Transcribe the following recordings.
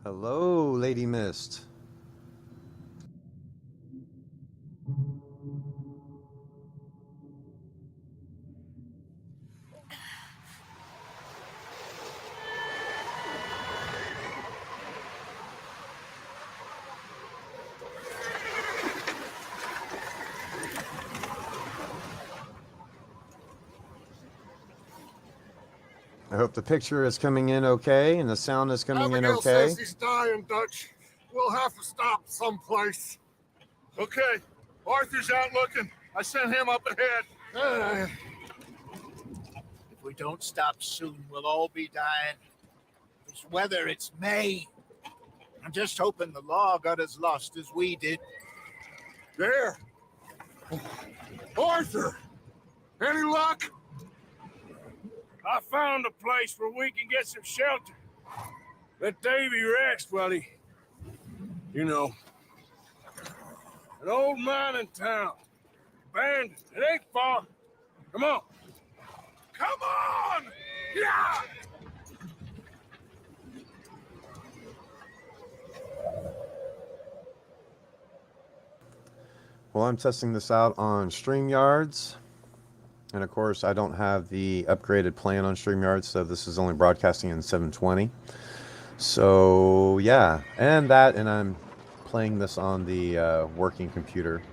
Hello, Lady Mist. I hope the picture is coming in okay and the sound is coming in Abigail okay. says he's dying, Dutch. We'll have to stop someplace. Okay, Arthur's out looking. I sent him up ahead. If we don't stop soon, we'll all be dying. This weather, it's May. I'm just hoping the law got as lost as we did. There. Arthur! Any luck? I found a place where we can get some shelter. Let Davy rest while he... You know. An old mining town. Abandoned. It ain't far. Come on. Come on! Yeah! Well, I'm testing this out on StreamYards. And of course, I don't have the upgraded plan on StreamYards, so this is only broadcasting in 720. So yeah, and I'm playing this on the working computer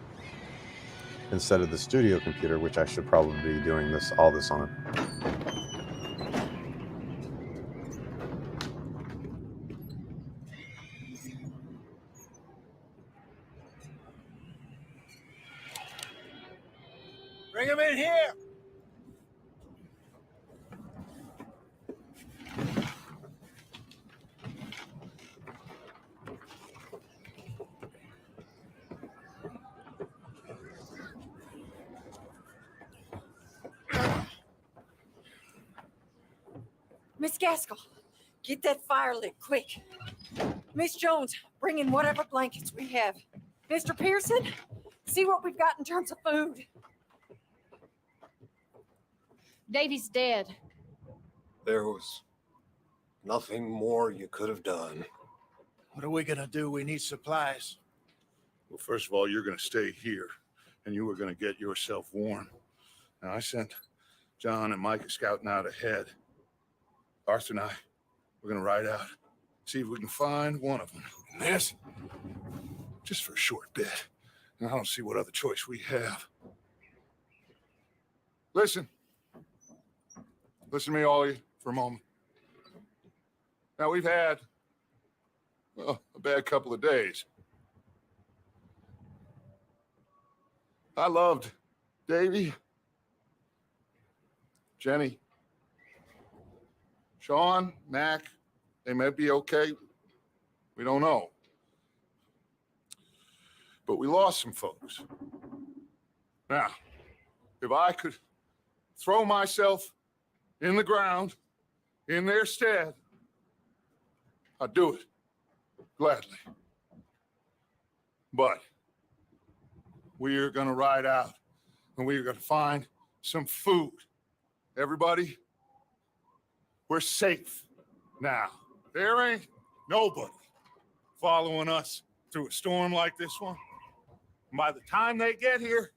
instead of the studio computer, which I should probably be doing all this on. Bring him in here! Miss Gaskell, get that fire lit quick. Miss Jones, bring in whatever blankets we have. Mr. Pearson, see what we've got in terms of food. Davy's dead. There was nothing more you could have done. What are we gonna do? We need supplies. Well, first of all, you're going to stay here, and you are going to get yourself warm. Now, I sent John and Micah scouting out ahead. Arthur and I, we're going to ride out, see if we can find one of them. This, just for a short bit. And I don't see what other choice we have. Listen to me, all of you, for a moment. Now, we've had, well, a bad couple of days. I loved Davy, Jenny, Sean, Mac. They may be okay. We don't know. But we lost some folks. Now, if I could throw myself in the ground in their stead, I'd do it gladly. But we're going to ride out and we're going to find some food. Everybody, we're safe now. There ain't nobody following us through a storm like this one. And by the time they get here,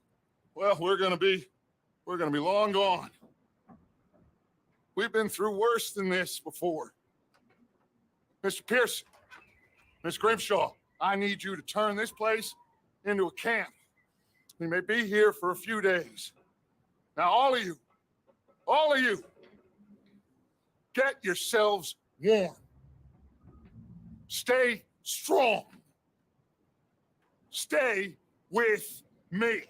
well, we're going to be long gone. We've been through worse than this before. Mr. Pearson, Miss Grimshaw, I need you to turn this place into a camp. We may be here for a few days. Now, all of you, get yourselves warm. Stay strong. Stay with me.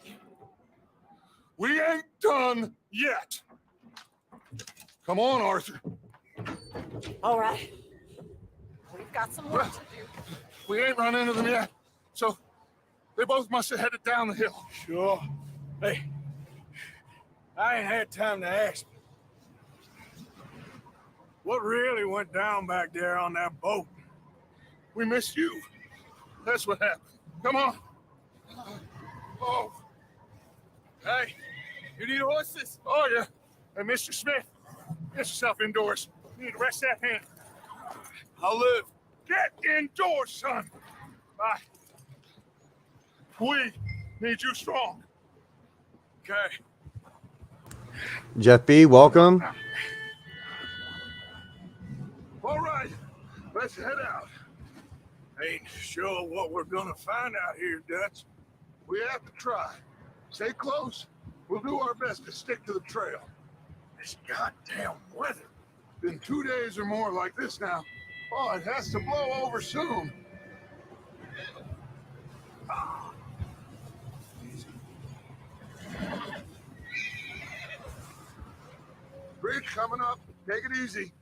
We ain't done yet. Come on, Arthur. All right. We've got some work to do. We ain't run into them yet, so they both must have headed down the hill. Sure. Hey, I ain't had time to ask. What really went down back there on that boat? We missed you. That's what happened. Come on. Oh. Hey, you need horses? Oh, yeah. Hey, Mr. Smith, get yourself indoors. You need to rest that hand. I'll live. Get indoors, son. Bye. We need you strong. Okay. Jeff B., welcome. All right. Let's head out. Ain't sure what we're gonna find out here, Dutch. We have to try. Stay close. We'll do our best to stick to the trail. This goddamn weather. Been 2 days or more like this now. Oh, it has to blow over soon. Bridge coming up. Take it easy.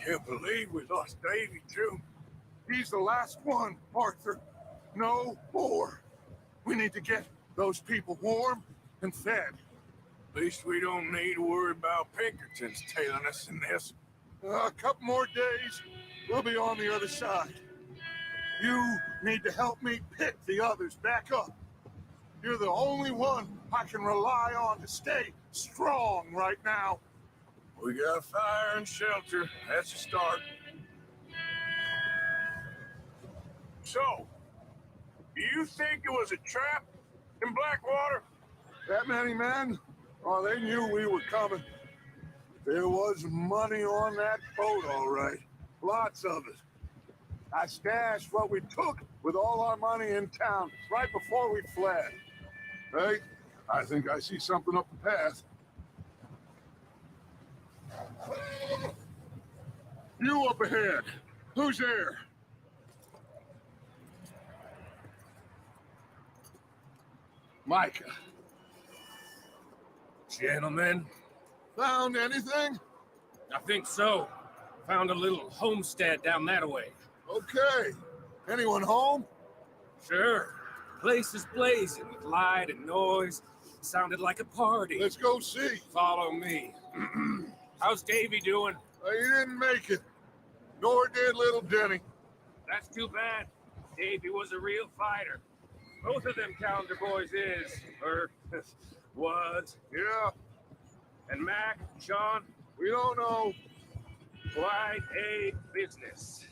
Can't believe we lost Davy, too. He's the last one, Arthur. No more. We need to get those people warm and fed. At least we don't need to worry about Pinkertons tailing us in this. A couple more days, we'll be on the other side. You need to help me pick the others back up. You're the only one I can rely on to stay strong right now. We got fire and shelter. That's a start. So, do you think it was a trap in Blackwater? That many men? Oh, they knew we were coming. There was money on that boat, all right. Lots of it. I stashed what we took with all our money in town right before we fled. Hey, I think I see something up the path. You up ahead. Who's there? Micah. Gentlemen, Found anything? I think so. Found a little homestead down that way. Okay. Anyone home? Sure. Place is blazing with light and noise. Sounded like a party. Let's go see. Follow me. How's Davy doing? He didn't make it. Nor did little Denny. That's too bad. Davy was a real fighter. Both of them calendar boys was. Yeah, And Mac, Sean, we don't know. quite a business.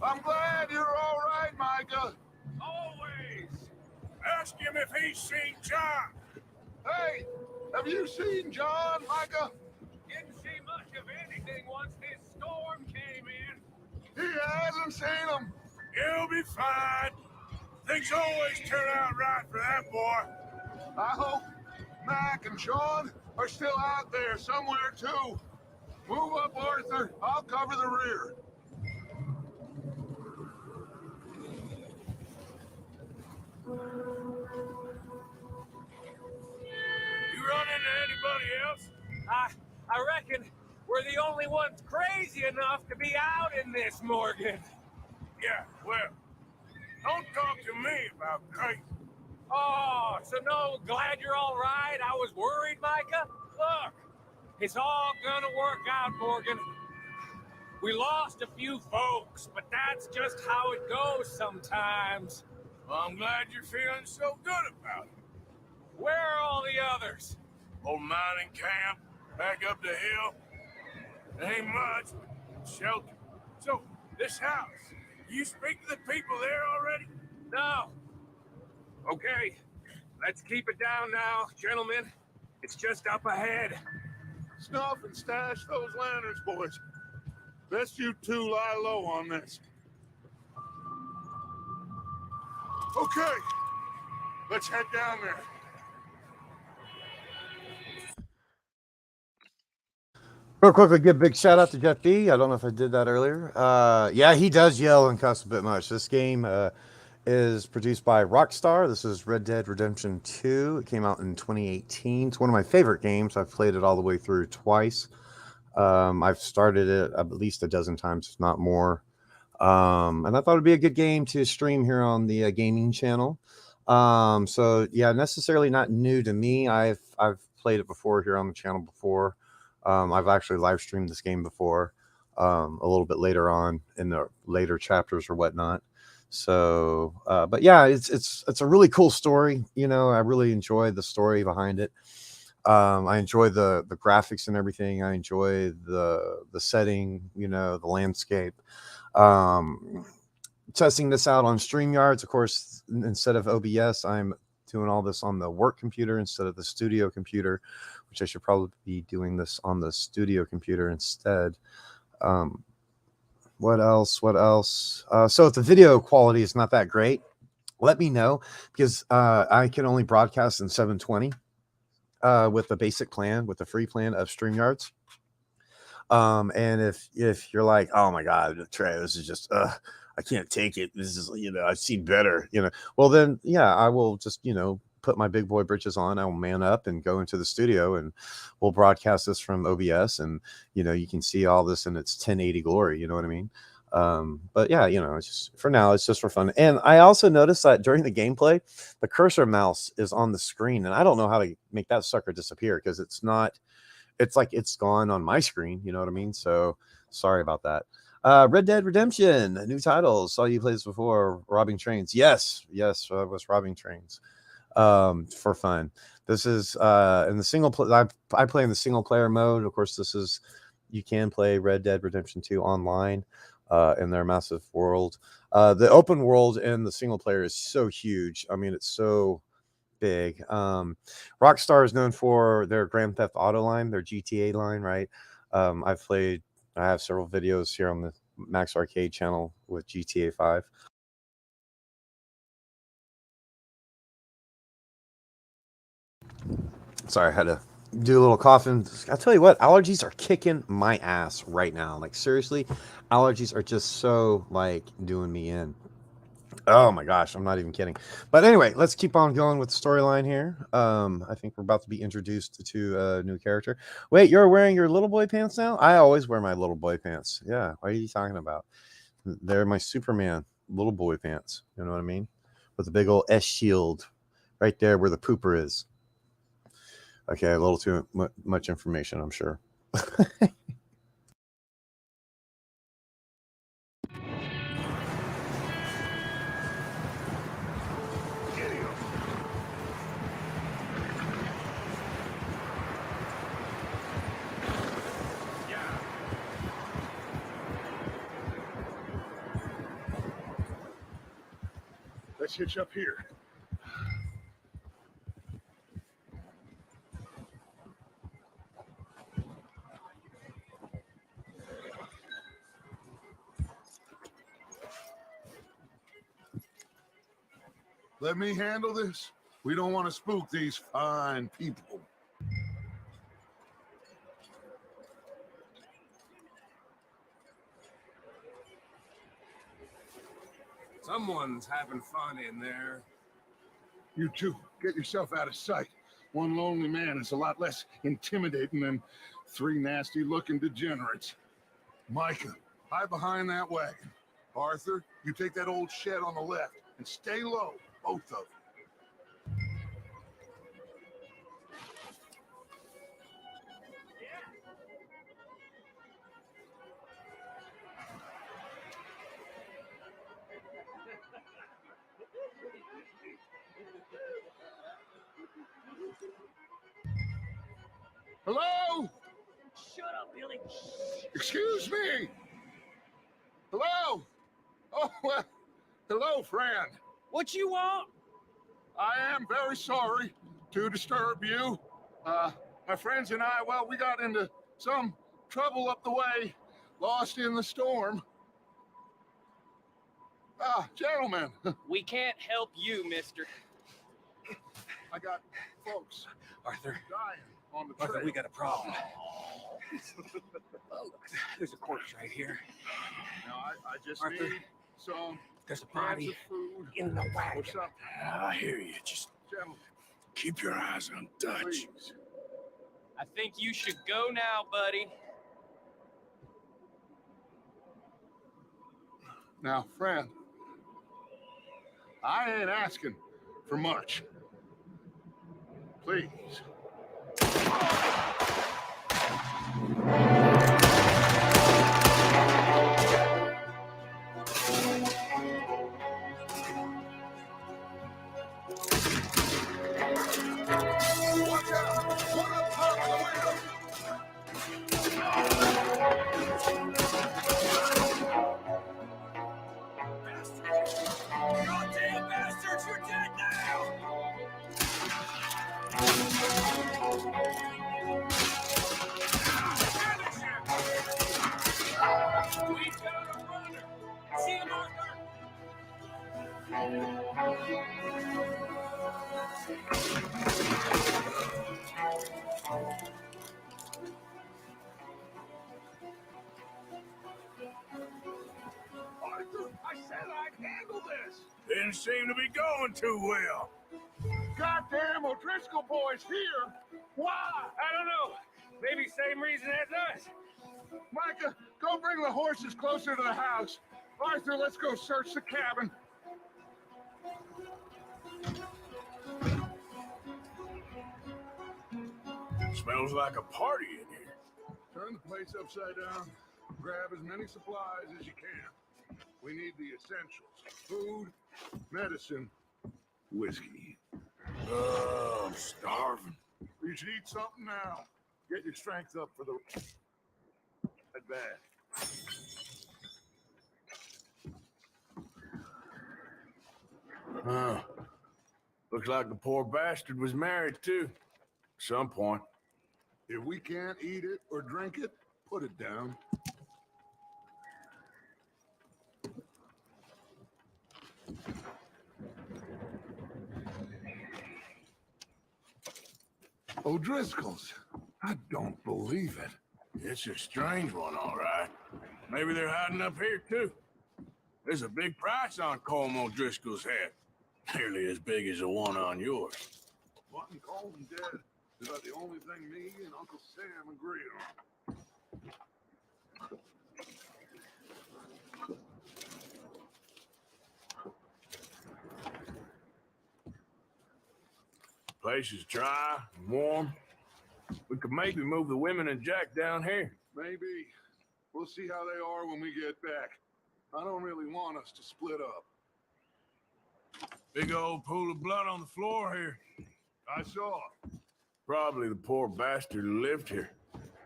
I'm glad you're all right, Micah. Always. ask him if he's seen John. Hey, have you seen John, Micah? Didn't see much of anything once this storm came in. He hasn't seen him. He'll be fine. Things always turn out right for that boy. I hope Mac and Sean are still out there somewhere, too. Move up, Arthur. I'll cover the rear. You run into anybody else? I reckon we're the only ones crazy enough to be out in this, Morgan. Yeah, well, don't talk to me about crazy. Oh, so no, glad you're all right. I was worried, Micah. Look, it's all gonna work out, Morgan. We lost a few folks, but that's just how it goes sometimes. Well, I'm glad you're feeling so good about it. Where are all the others? Old mining camp, back up the hill. There ain't much, but shelter. So, this house, you speak to the people there already? No. Okay, let's keep it down now, gentlemen. It's just up ahead. Snuff and stash those lanterns, boys. Best you two lie low on this. Okay, let's head down there. Real quickly, give a big shout out to Jeff B. I don't know if I did that earlier. Yeah, he does yell and cuss a bit much. This game is produced by Rockstar. This is Red Dead Redemption 2. It came out in 2018. It's one of my favorite games. I've played it all the way through twice. I've started it at least a dozen times, if not more. And I thought it'd be a good game to stream here on the gaming channel. So yeah, necessarily not new to me. I've played it before here on the channel before. I've actually live streamed this game before, a little bit later on in the later chapters or whatnot. So, but yeah, it's a really cool story. You know, I really enjoy the story behind it. I enjoy the graphics and everything. I enjoy the setting, you know, the landscape. Testing this out on StreamYards, of course, instead of OBS, I'm doing all this on the work computer instead of the studio computer, which I should probably be doing this on the studio computer instead. What else? So if the video quality is not that great, let me know, because I can only broadcast in 720 with the basic plan, with the free plan of StreamYards. And if you're like, oh my God, Trey, this is just I can't take it. This is, I've seen better, well then, yeah, I will just, put my big boy britches on. I will man up and go into the studio, and we'll broadcast this from OBS, and you can see all this in its 1080 glory. You know what I mean? But yeah, it's just for now, it's just for fun. And I also noticed that during the gameplay, the cursor mouse is on the screen, and I don't know how to make that sucker disappear, because it's like it's gone on my screen. You know what I mean? So sorry about that. Red Dead Redemption, new titles. Saw you play this before. Robbing trains. Yes, I was robbing trains for fun. This is in the single play. I play in the single player mode. Of course, you can play Red Dead Redemption 2 online in their massive world. The open world in the single player is so huge. I mean, it's so big. Rockstar is known for their Grand Theft Auto line, their GTA line, right? I have several videos here on the Max Arcade channel with GTA 5. Sorry, I had to do a little coughing. I'll tell you what, allergies are kicking my ass right now. Like, seriously, allergies are just so, like, doing me in. Oh my gosh, I'm not even kidding. But anyway, let's keep on going with the storyline here. I think we're about to be introduced to a new character. Wait, you're wearing your little boy pants now? I always wear my little boy pants. Yeah, what are you talking about? They're my Superman little boy pants. You know what I mean? With a big old S shield right there where the pooper is. Okay, a little too much information, I'm sure. Let's hitch up here. Let me handle this. We don't want to spook these fine people. Someone's having fun in there. You two, get yourself out of sight. One lonely man is a lot less intimidating than three nasty-looking degenerates. Micah, hide behind that wagon. Arthur, you take that old shed on the left and stay low, both of you. Hello? Shut up, Billy. Excuse me. Hello? Oh, well, hello, friend. What you want? I am very sorry to disturb you. My friends and I, well, we got into some trouble up the way, lost in the storm. Gentlemen, We can't help you, mister. I got folks Arthur, dying on the trail. Arthur, we got a problem. There's a corpse right here. Now, I just Arthur, need some There's a cans body of food in the or wagon. something. I hear you. Just Gentlemen, keep your eyes on Dutch. please. I think you should go now, buddy. Now, friend, I ain't asking for much. Please. Watch out! One up top of the window! Goddamn bastards, you're dead now! didn't seem to be going too well. Goddamn O'Driscoll boys here! Why? I don't know. Maybe same reason as us. Micah, go bring the horses closer to the house. Arthur, let's go search the cabin. Smells like a party in here. Turn the place upside down. Grab as many supplies as you can. We need the essentials. Food, medicine, whiskey. I'm starving. You should eat something now. Get your strength up for the... At that. Huh. Looks like the poor bastard was married too. At some point. If we can't eat it or drink it, put it down. O'Driscoll's. I don't believe it. It's a strange one, all right. Maybe they're hiding up here too. There's a big price on Colm O'Driscoll's head. Nearly as big as the one on yours. Wanting Colton dead is about the only thing me and Uncle Sam agree on. Place is dry and warm. We could maybe move the women and Jack down here. Maybe. We'll see how they are when we get back. I don't really want us to split up. Big old pool of blood on the floor here. I saw. Probably the poor bastard who lived here.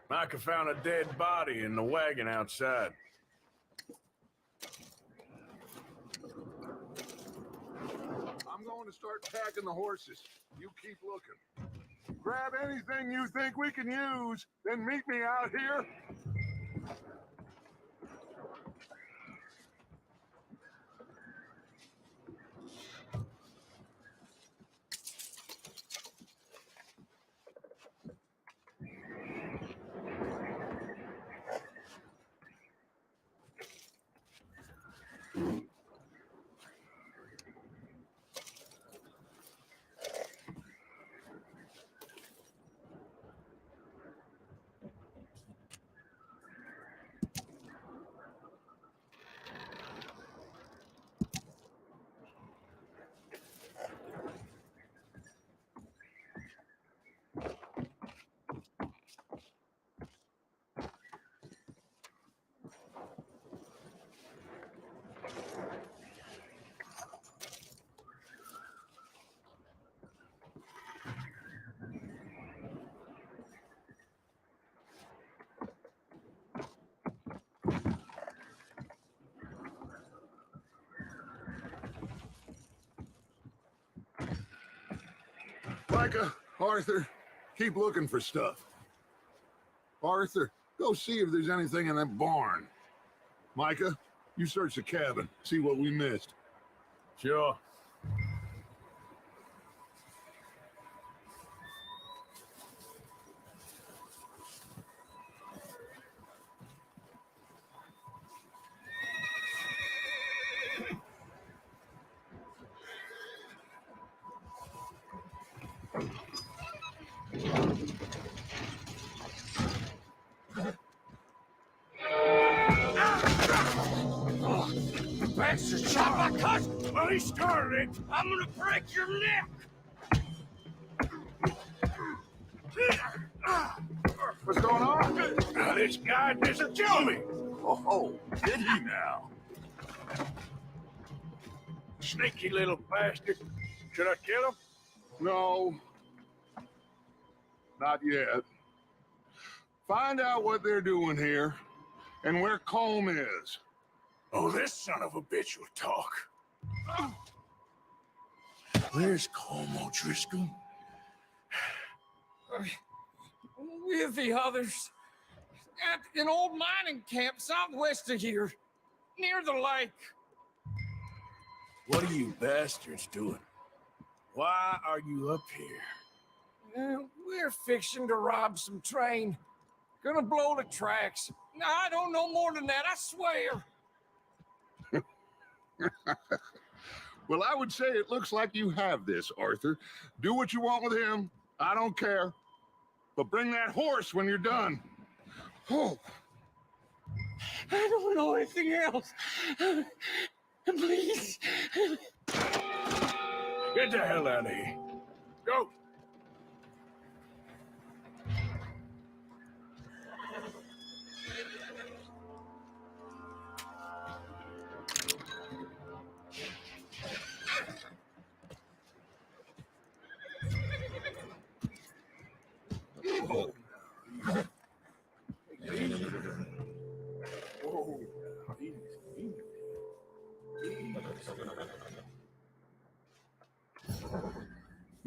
Micah found a dead body in the wagon outside. I'm going to start packing the horses. You keep looking. Grab anything you think we can use, then meet me out here. Micah, Arthur, keep looking for stuff. Arthur, go see if there's anything in that barn. Micah, you search the cabin, see what we missed. Sure. Bastard shot my cousin! Well, he started it! I'm gonna break your neck! What's going on? Now this guy just killed me! Oh, did he now? Sneaky little bastard. Should I kill him? No. Not yet. Find out what they're doing here and where Colm is. Oh, this son of a bitch will talk. Where's Colm O'Driscoll? With the others. At an old mining camp southwest of here. Near the lake. What are you bastards doing? Why are you up here? We're fixing to rob some train. Gonna blow the tracks. I don't know more than that, I swear. Well, I would say it looks like you have this, Arthur. Do what you want with him. I don't care. But bring that horse when you're done. Oh. I don't know anything else. Please. Get the hell out of here. Go.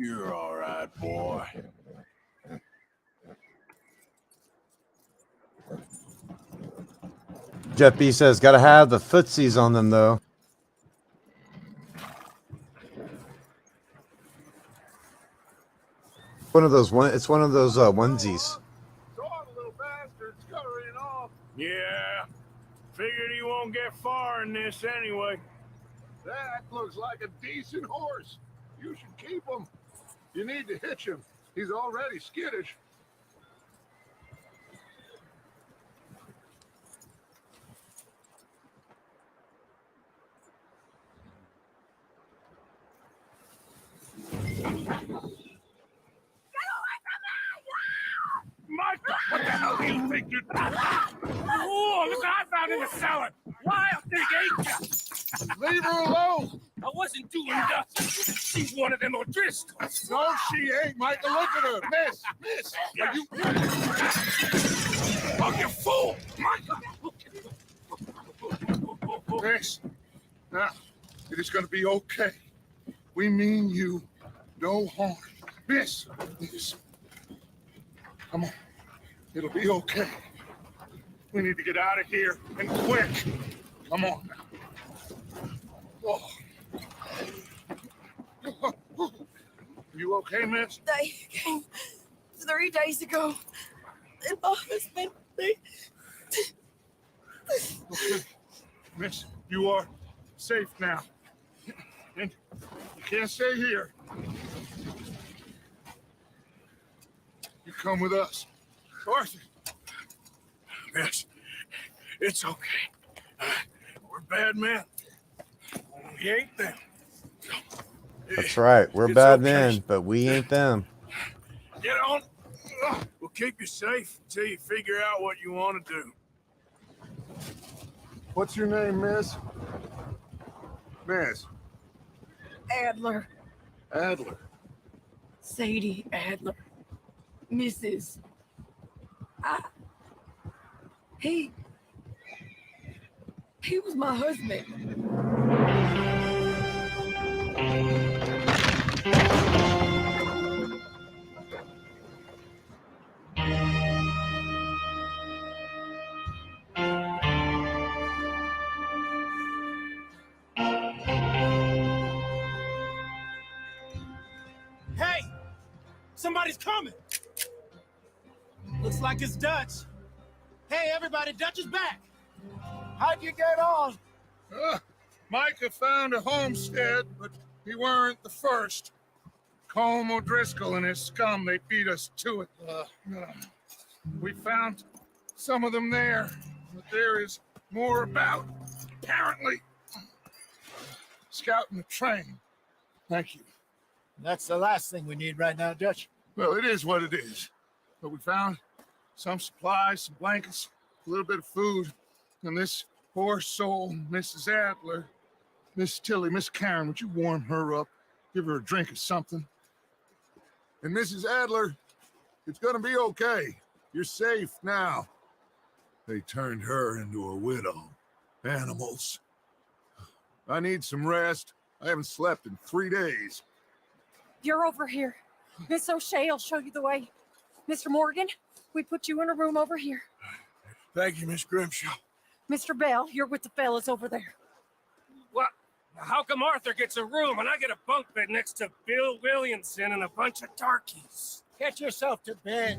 You're all right, boy. Jeff B says, gotta have the footsies on them though. It's one of those onesies. Little bastard's scurrying off. Yeah. Figured he won't get far in this anyway. That looks like a decent horse. You should keep him. You need to hitch him. He's already skittish. Micah, what the hell do you think you're doing? Oh, look what I found in the cellar. Wild thing ate ya. Leave her alone. I wasn't doing nothing. She's one of them O'Driscolls. No, she ain't, Micah. Look at her. Miss. Are you... Oh, you fool! Micah! Miss. Now, it is going to be okay. We mean you no harm. Miss. Come on. It'll be okay. We need to get out of here, and quick. Come on now. Oh. You okay, miss? They came 3 days ago. And my husband, Okay. Miss, you are safe now. And you can't stay here. You come with us. Arthur. Miss, it's okay. We're bad men. We ain't them. That's right. We're It's bad okay. men, but we ain't them. Get on. We'll keep you safe until you figure out what you want to do. What's your name, miss? Miss Adler, Adler. Sadie Adler, Mrs. He was my husband. Hey! Somebody's coming! Looks like it's Dutch. Hey, everybody, Dutch is back! How'd you get on? Micah found a homestead, but he weren't the first. Colm O'Driscoll and his scum, they beat us to it. We found some of them there, but there is more about, apparently. Scouting the train. Thank you. That's the last thing we need right now, Dutch. Well, it is what it is. But we found some supplies, some blankets, a little bit of food, and this poor soul, Mrs. Adler, Miss Tilly, Miss Karen, would you warm her up? Give her a drink or something. And Mrs. Adler, it's gonna be okay. You're safe now. They turned her into a widow. Animals. I need some rest. I haven't slept in 3 days. You're over here. Miss O'Shea will show you the way. Mr. Morgan, we put you in a room over here. Thank you, Miss Grimshaw. Mr. Bell, you're with the fellas over there. What? How come Arthur gets a room and I get a bunk bed next to Bill Williamson and a bunch of darkies? Get yourself to bed.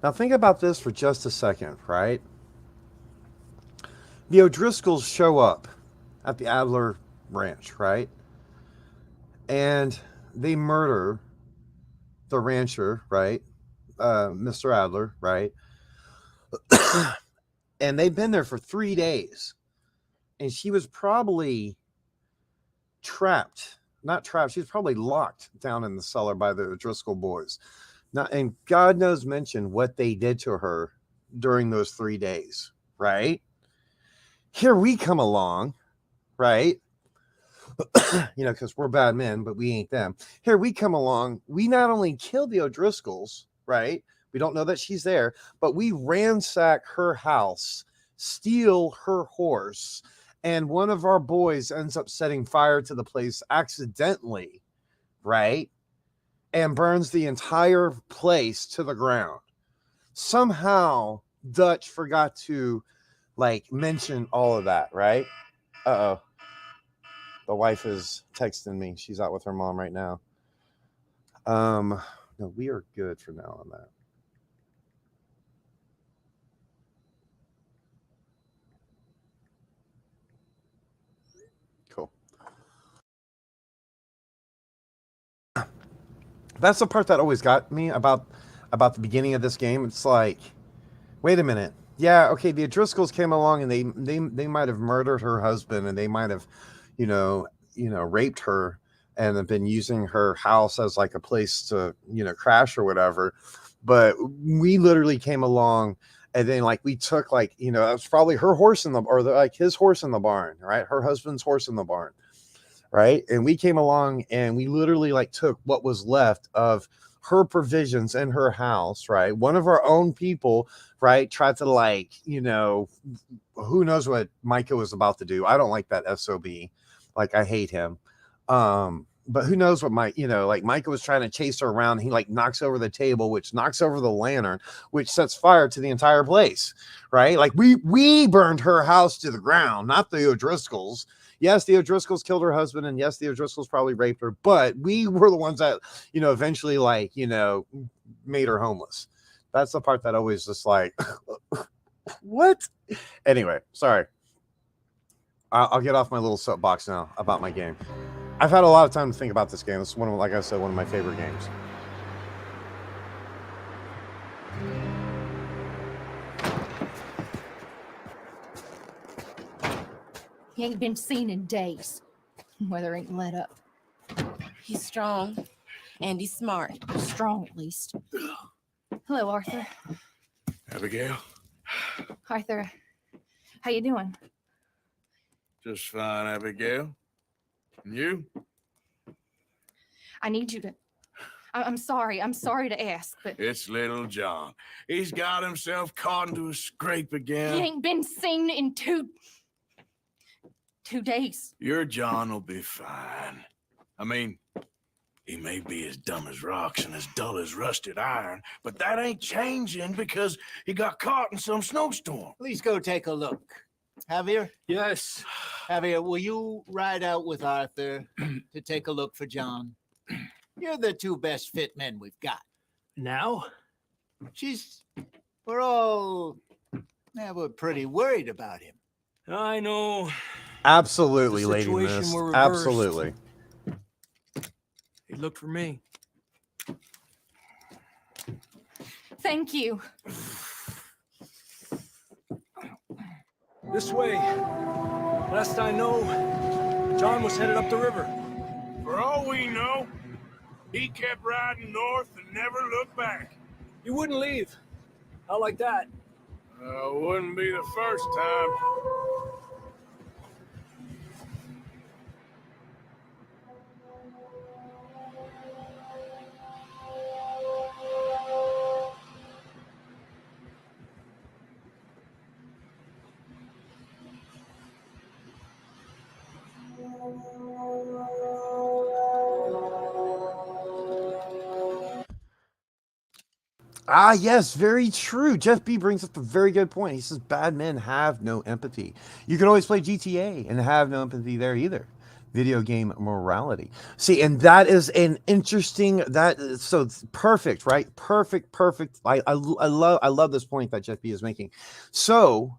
Now think about this for just a second, right? The O'Driscolls show up at the Adler Ranch, right? And they murder the rancher, right? Mr. Adler, right? And they've been there for 3 days. And she was probably not trapped. She was probably locked down in the cellar by the O'Driscoll boys. And God knows mention what they did to her during those 3 days, right? Here we come along, right? Because we're bad men, but we ain't them. Here we come along. We not only kill the O'Driscolls, right? We don't know that she's there, but we ransack her house, steal her horse, and one of our boys ends up setting fire to the place accidentally, right? And burns the entire place to the ground. Somehow Dutch forgot to mention all of that, right? Uh-oh. The wife is texting me. She's out with her mom right now. No, we are good for now on that. Cool. That's the part that always got me about the beginning of this game. It's like, wait a minute. Yeah, okay, the O'Driscolls came along and they might have murdered her husband, and they might have, raped her and have been using her house as like a place to, crash or whatever. But we literally came along and then we took that was probably her horse his horse in the barn, right? Her husband's horse in the barn, right? And we came along and we literally took what was left of her provisions in her house, right? One of our own people, right, tried to who knows what Micah was about to do. I don't like that SOB. I hate him. But who knows what Micah was trying to chase her around. He knocks over the table, which knocks over the lantern, which sets fire to the entire place, right? We burned her house to the ground, not the O'Driscolls. Yes, the O'Driscolls killed her husband, and yes, the O'Driscolls probably raped her, but we were the ones that, eventually, made her homeless. That's the part that always just what? Anyway, sorry. I'll get off my little soapbox now about my game. I've had a lot of time to think about this game. It's like I said, one of my favorite games. He ain't been seen in days. Weather ain't let up. He's strong and he's smart. Strong, at least. Hello, Arthur. Abigail? Arthur, how you doing? Just fine, Abigail. And you? I need you to... I'm sorry to ask, but... It's little John. He's got himself caught into a scrape again. He ain't been seen in 2 days. Your John will be fine. I mean, he may be as dumb as rocks and as dull as rusted iron, but that ain't changing because he got caught in some snowstorm. Please go take a look. Javier? Yes. Javier, will you ride out with Arthur to take a look for John? You're the 2 best fit men we've got. Now? We're all, we're pretty worried about him. I know. Absolutely, The Lady situation Mist. were reversed. Absolutely. He looked for me. Thank you. This way. Last I know, John was headed up the river. For all we know, he kept riding north and never looked back. He wouldn't leave. Not like that. Wouldn't be the first time. Ah, yes, very true. Jeff B brings up a very good point. He says bad men have no empathy. You can always play GTA and have no empathy there either. video game morality. See, and that is an interesting so it's perfect, right? Perfect. I love this point that Jeff B is making. So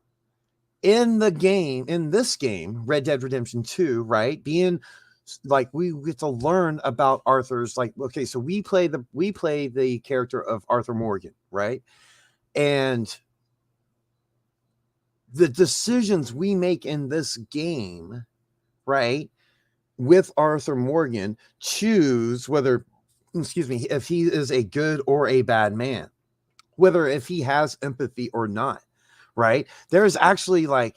in this game, Red Dead Redemption 2, right? Being like we get to learn about Arthur's like, okay, so we play the character of Arthur Morgan, right? And the decisions we make in this game, right, with Arthur Morgan, choose whether, if he is a good or a bad man, whether if he has empathy or not, right? There's actually like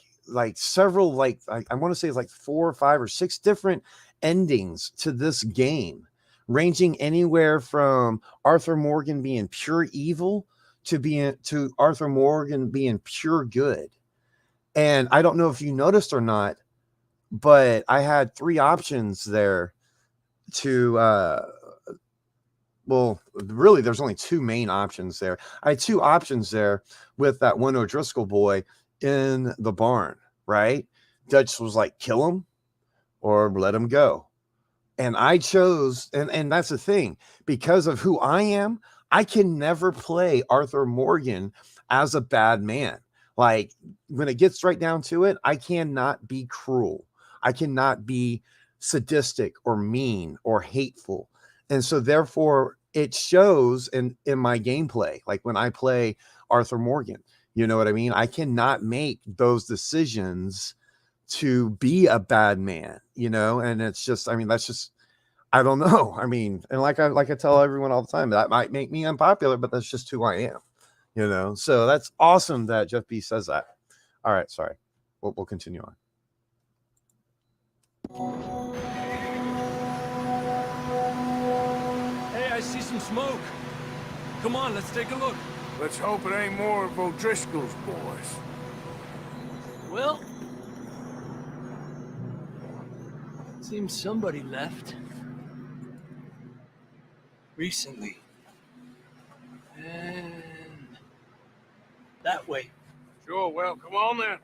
several, like I want to say it's like 4 or 5 or 6 different endings to this game, ranging anywhere from Arthur Morgan being pure evil to Arthur Morgan being pure good. And I don't know if you noticed or not, but I had 3 options there to well, really there's only 2 main options there. I had 2 options there with that one O'Driscoll boy in the barn, right? Dutch was like, kill him or let him go. And I chose, and that's the thing, because of who I am, I can never play Arthur Morgan as a bad man. Like when it gets right down to it, I cannot be cruel. I cannot be sadistic or mean or hateful. And so therefore it shows in my gameplay. Like when I play Arthur Morgan, you know what I mean? I cannot make those decisions to be a bad man, you know? And it's just, I mean, that's just, I don't know. I mean, and like I tell everyone all the time, that might make me unpopular, but that's just who I am, you know? So that's awesome that Jeff B says that. All right. Sorry. We'll continue on. Hey, I see some smoke. Come on, let's take a look. Let's hope it ain't more of O'Driscoll's boys. Well, seems somebody left. Recently. And that way. Sure, well, come on then.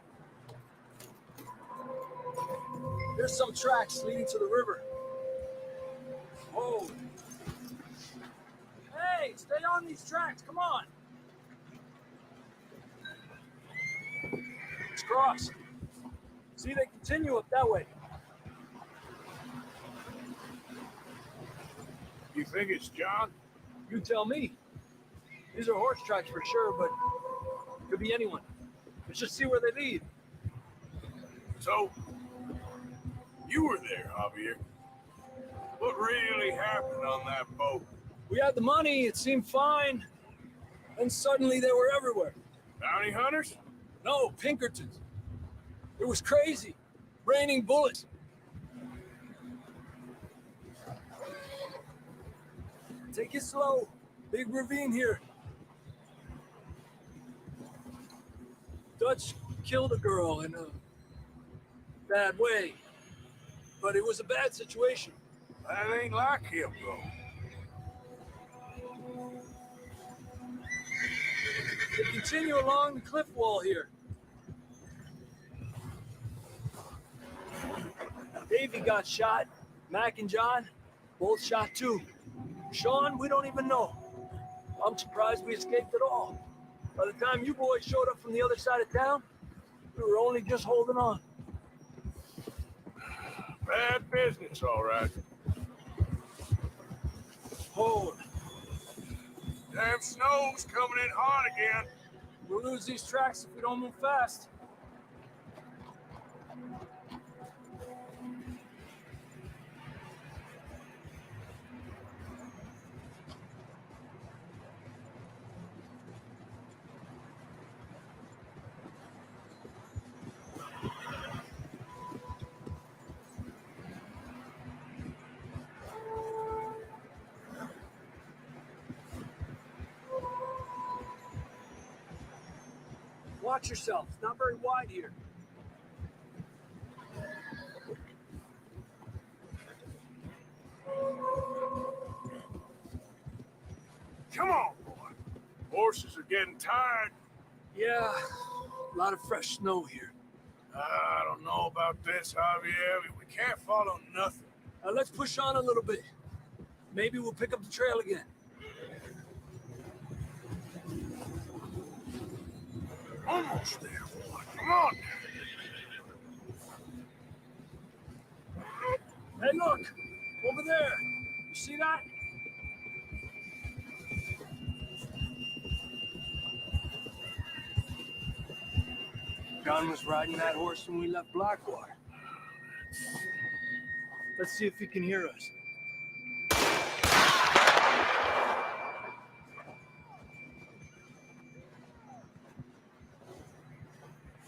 There's some tracks leading to the river. Oh. Hey, stay on these tracks, come on. Let's cross. See, they continue up that way. You think it's John? You tell me. These are horse tracks for sure, but could be anyone. Let's just see where they lead. So, you were there, Javier. What really happened on that boat? We had the money, it seemed fine. And suddenly they were everywhere. Bounty hunters? No, Pinkertons. It was crazy. Raining bullets. Take it slow. Big ravine here. Dutch killed a girl in a bad way. But it was a bad situation. That ain't like him, though. They continue along the cliff wall here. Davey got shot. Mac and John, both shot too. Sean, we don't even know. I'm surprised we escaped at all. By the time you boys showed up from the other side of town, we were only just holding on. Bad business, all right. Hold. Damn snow's coming in hard again. We'll lose these tracks if we don't move fast. Watch yourself. It's not very wide here. Come on, boy. Horses are getting tired. Yeah, a lot of fresh snow here. I don't know about this, Javier. We can't follow nothing. Let's push on a little bit. Maybe we'll pick up the trail again. Almost there, boy. Come on. Hey, look! Over there! You see that? Gunn was riding that horse when we left Blackwater. Let's see if he can hear us.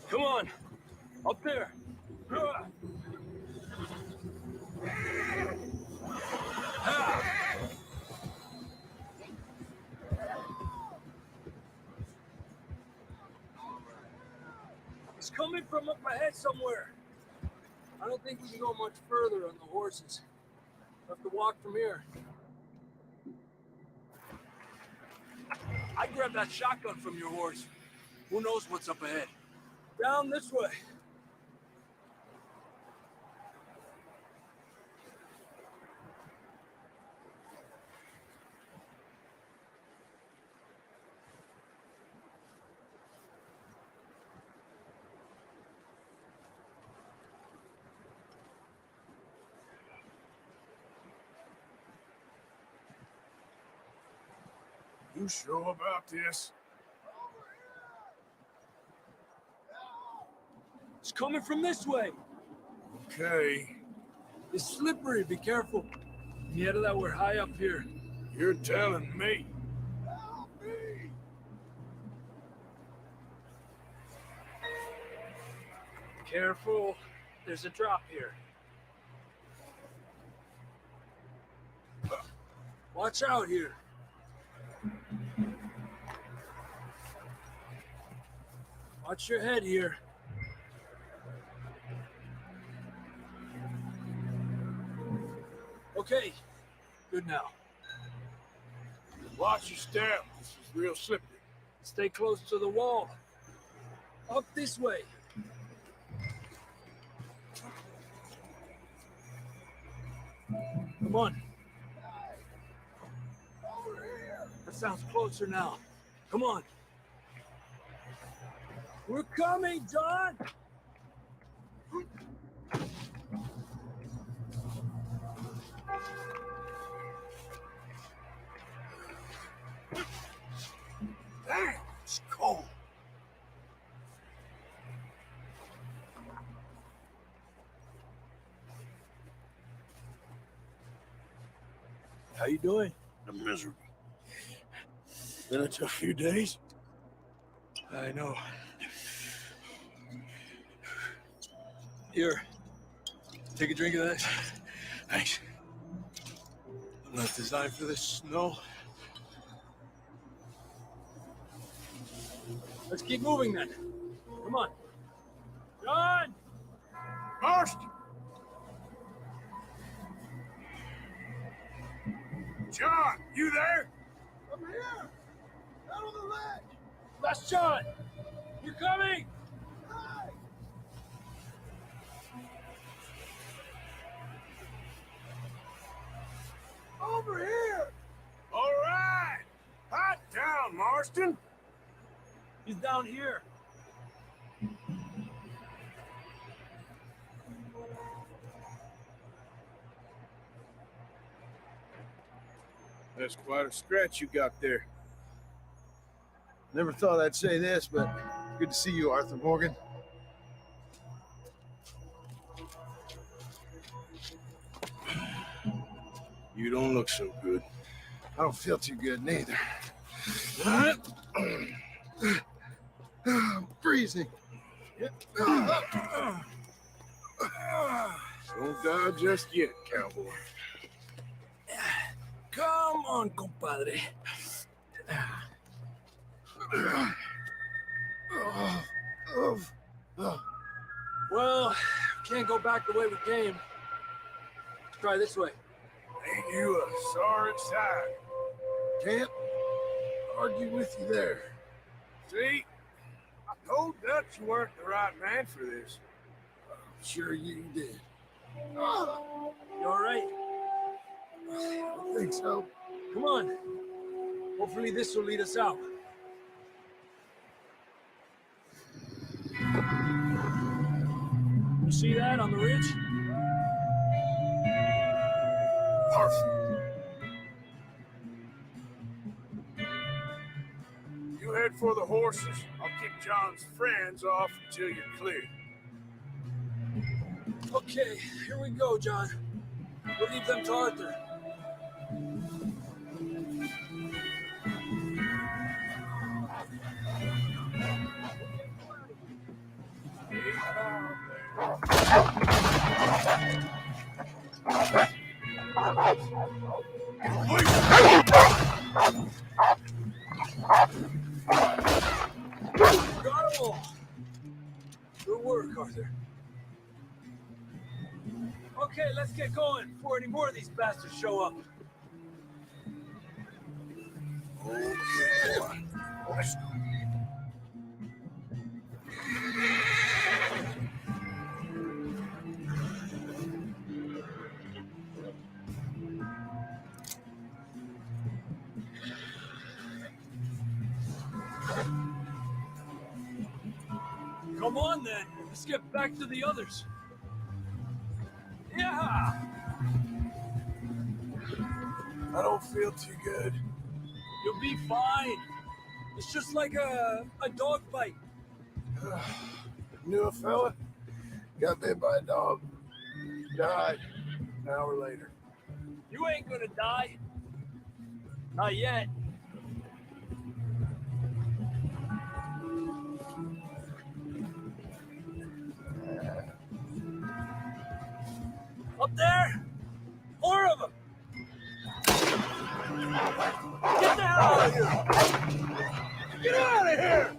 Come on! Up there! It's coming from up ahead somewhere. I don't think we can go much further on the horses. We'll have to walk from here. I grabbed that shotgun from your horse. Who knows what's up ahead? Down this way. You sure about this? It's coming from this way. Okay. It's slippery. Be careful. Yet that we're high up here. You're telling me. Help me. Careful. There's a drop here. Watch out here. Watch your head here. Okay, good now. Watch your step. This is real slippery. Stay close to the wall. Up this way. Come on. That sounds closer now. Come on. We're coming, John! Damn, it's cold. How you doing? I'm miserable. Been a tough few days. I know. Here, take a drink of that. Thanks. I'm not designed for this snow. Let's keep moving then. Come on. John! First! John, you there? I'm here! Out on the ledge! That's John! You're coming! Hi. Over here! All right! Hot down, Marston! He's down here. That's quite a scratch you got there. Never thought I'd say this, but good to see you, Arthur Morgan. You don't look so good. I don't feel too good neither. I'm freezing. Don't die just yet, cowboy. Come on, compadre. Well, can't go back the way we came. Let's try this way. Ain't you a sorry sight? Can't argue with you there. See? I told Dutch you weren't the right man for this. Sure you did. You all right? I think so. Come on. Hopefully this will lead us out. You see that on the ridge? Perfect. You head for the horses. I'll keep John's friends off until you're clear. Okay, here we go, John. We'll leave them to Arthur. Got 'em all. Good work, Arthur. Okay, let's get going before any more of these bastards show up. Okay, let's go. Come on, then. Let's get back to the others. Yeah! I don't feel too good. You'll be fine. It's just like a dog bite. Knew a fella, got bit by a dog, died an hour later. You ain't gonna die. Not yet. Up there! 4 of them! Get the hell out of here! Get out of here!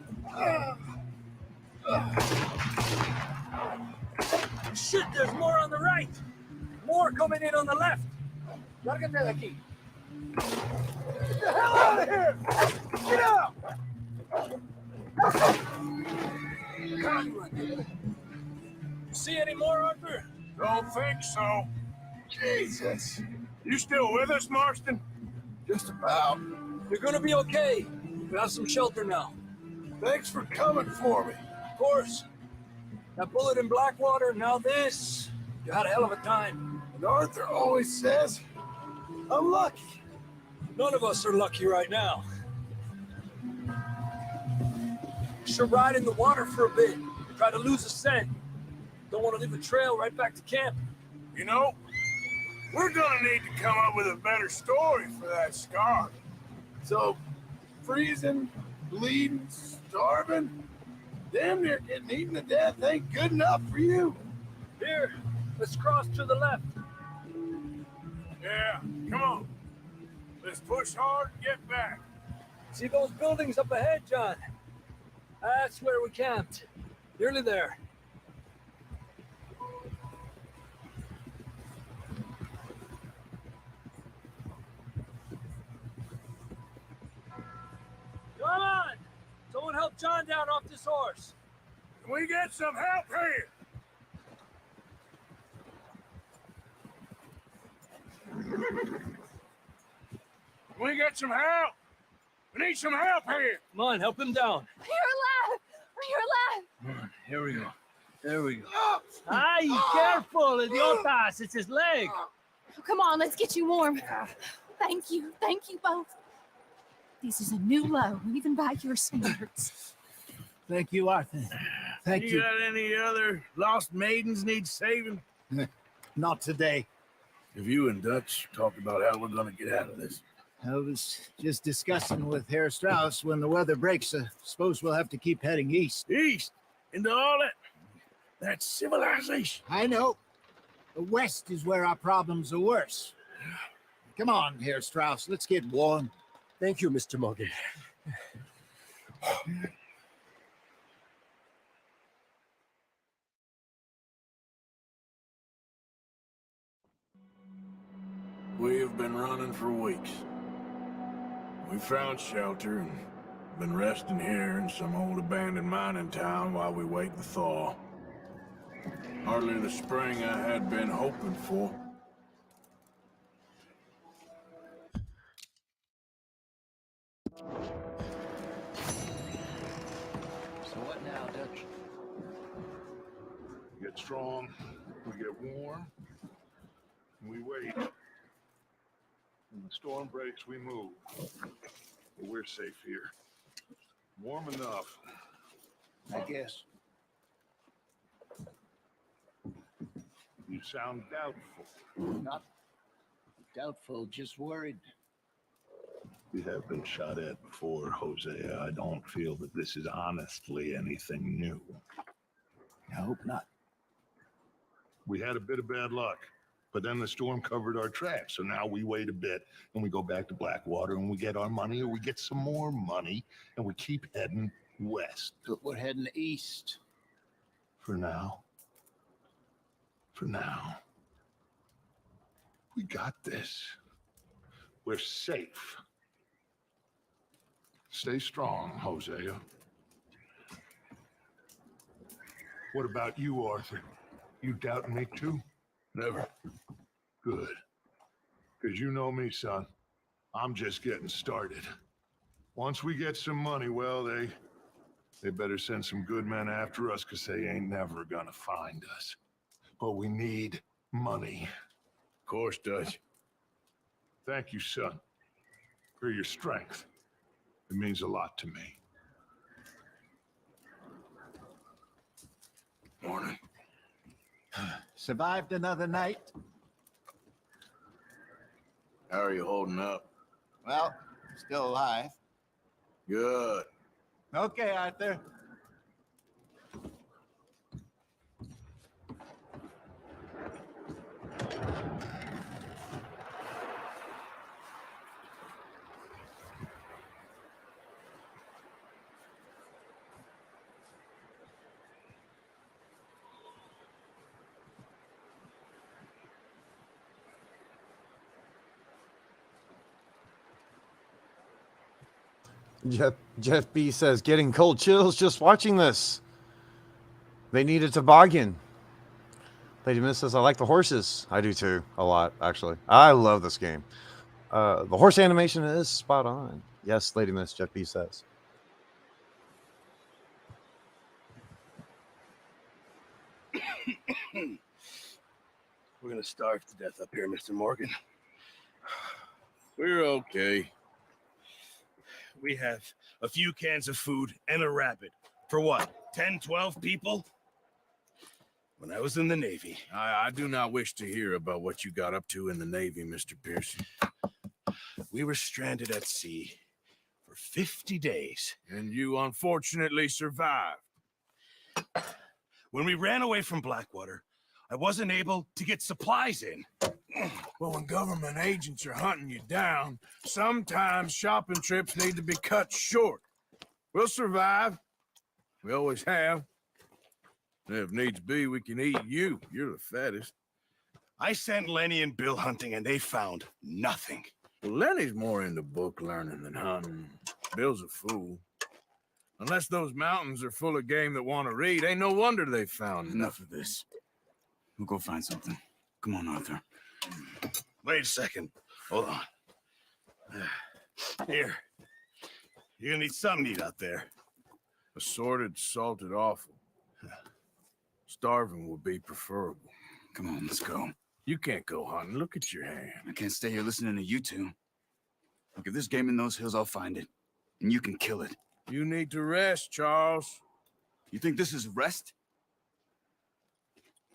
Shit, there's more on the right! More coming in on the left! Lárgate de aquí! Get the hell out of here! Get out! See any more, Arthur? Don't think so. Jesus. You still with us, Marston? Just about. You're gonna be okay. We have some shelter now. Thanks for coming for me. Of course. That bullet in Blackwater, now this. You had a hell of a time. And Arthur always says, I'm lucky. None of us are lucky right now. Should ride in the water for a bit. Try to lose a scent. Don't want to leave a trail right back to camp. You know, we're gonna need to come up with a better story for that scar. So, freezing, bleeding, starving, damn near getting eaten to death ain't good enough for you. Here, let's cross to the left. Yeah, come on. Let's push hard and get back. See those buildings up ahead, John? That's where we camped. Nearly there. Come on! Someone help John down off this horse. Can we get some help here? Can we get some help? We need some help here. Come on, help him down. You're alive! You're alive! Come on, here we go. There we go. Ay, careful, idiotas. It's his leg. Come on, let's get you warm. Thank you both. This is a new low, even by your standards. Thank you, Arthur. Thank you. Got any other lost maidens need saving? Not today. Have you and Dutch talked about how we're gonna get out of this? I was just discussing with Herr Strauss when the weather breaks. I suppose we'll have to keep heading east. East? Into all that civilization. I know. The west is where our problems are worse. Come on, Herr Strauss. Let's get warm. Thank you, Mr. Morgan. We have been running for weeks. We found shelter and been resting here in some old abandoned mining town while we wait the thaw. Hardly the spring I had been hoping for. So what now, Dutch? We get strong, we get warm, and we wait. When the storm breaks, we move. But we're safe here. Warm enough. I guess. You sound doubtful. Not doubtful, just worried. We have been shot at before, Hosea. I don't feel that this is honestly anything new. I hope not. We had a bit of bad luck, but then the storm covered our tracks. So now we wait a bit and we go back to Blackwater and we get our money, or we get some more money, and we keep heading west. But we're heading east. For now. For now. We got this. We're safe. Stay strong, Hosea. What about you, Arthur? You doubt me too? Never. Good. Because you know me, son. I'm just getting started. Once we get some money, well, they better send some good men after us, because they ain't never gonna find us. But we need money. Of course, Dutch. Thank you, son, for your strength. It means a lot to me. Morning. Survived another night? How are you holding up? Well, still alive. Good. Okay, Arthur. Jeff B says, getting cold chills just watching this. They need a toboggan. Lady Miss says, I like the horses. I do too, a lot, actually. I love this game. The horse animation is spot on. Yes, Lady Miss, Jeff B says. We're gonna starve to death up here, Mr. Morgan. We're okay. We have a few cans of food and a rabbit. For what, 10, 12 people? When I was in the Navy. I do not wish to hear about what you got up to in the Navy, Mr. Pearson. We were stranded at sea for 50 days. And you unfortunately survived. When we ran away from Blackwater, I wasn't able to get supplies in. Well, when government agents are hunting you down, sometimes shopping trips need to be cut short. We'll survive. We always have. And if needs be, we can eat you. You're the fattest. I sent Lenny and Bill hunting, and they found nothing. Well, Lenny's more into book learning than hunting. Bill's a fool. Unless those mountains are full of game that want to read, ain't no wonder they found Enough of this. We'll go find something. Come on, Arthur. Wait a second. Hold on. Here. You're gonna need something to eat out there. Assorted, salted offal. Starving would be preferable. Come on, let's go. You can't go hunting. Look at your hand. I can't stay here listening to you two. Look, if there's game in those hills, I'll find it. And you can kill it. You need to rest, Charles. You think this is rest?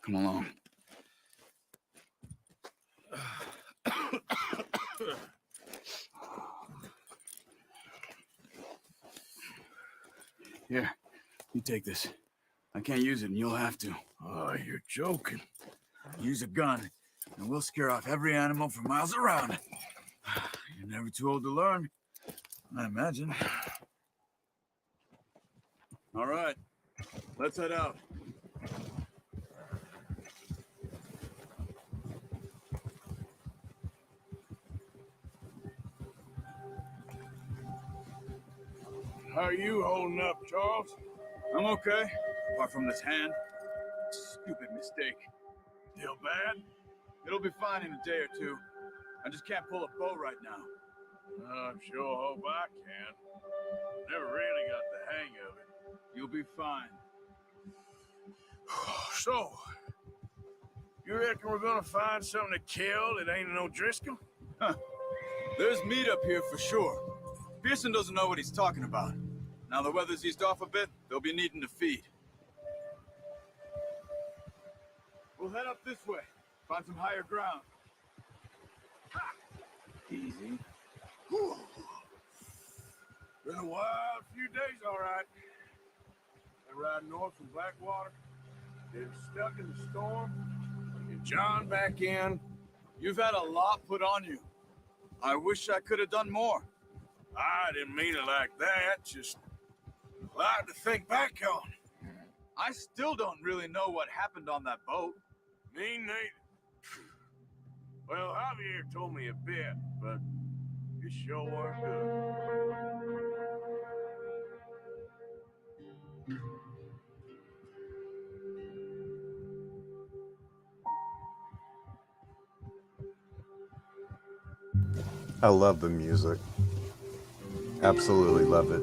Come along. Here, you take this. I can't use it, and you'll have to. Oh, you're joking. Use a gun, and we'll scare off every animal for miles around. You're never too old to learn, I imagine. All right, let's head out. How are you holding up, Charles? I'm okay, apart from this hand. Stupid mistake. Feel bad? It'll be fine in a day or two. I just can't pull a boat right now. I'm sure hope I can. Never really got the hang of it. You'll be fine. So, you reckon we're gonna find something to kill that ain't no Driscoll? Huh. There's meat up here for sure. Pearson doesn't know what he's talking about. Now the weather's eased off a bit, they'll be needing to feed. We'll head up this way. Find some higher ground. Easy. Whew. Been a wild few days, all right. I ride north from Blackwater, then stuck in the storm, and John back in. You've had a lot put on you. I wish I could have done more. I didn't mean it like that, just a lot to think back on. I still don't really know what happened on that boat. Me neither. Well, Javier told me a bit, but it sure weren't good. I love the music. Absolutely love it.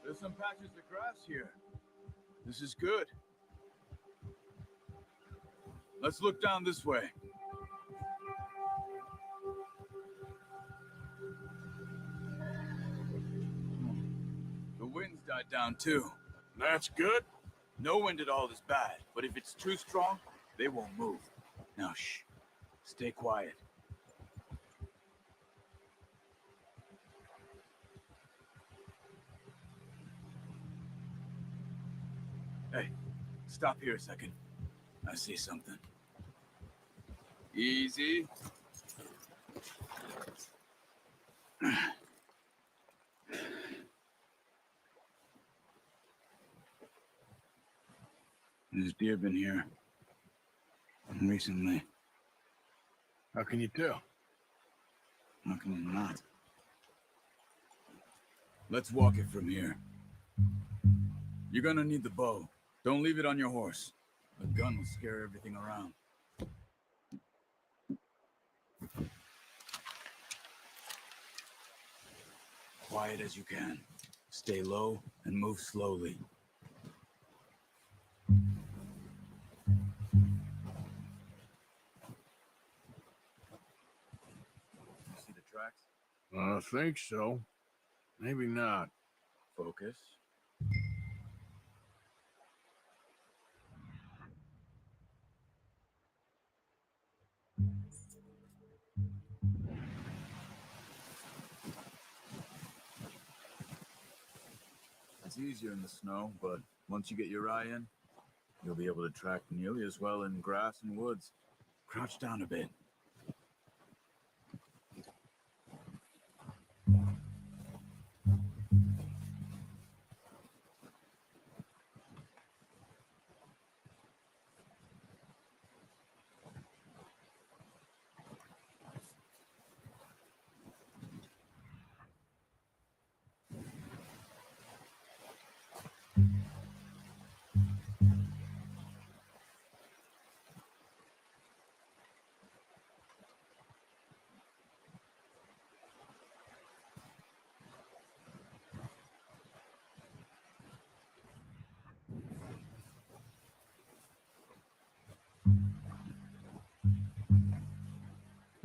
There's some patches of grass here. This is good. Let's look down this way. The wind's died down too. That's good. No wind at all is bad, but if it's too strong, they won't move. Now shh. Stay quiet. Hey, stop here a second. I see something. Easy. There's deer been here. Recently. How can you tell? How can you not? Let's walk it from here. You're gonna need the bow. Don't leave it on your horse. A gun will scare everything around. Quiet as you can. Stay low and move slowly. See the tracks? I think so. Maybe not. Focus. It's easier in the snow, but once you get your eye in, you'll be able to track nearly as well in grass and woods. Crouch down a bit.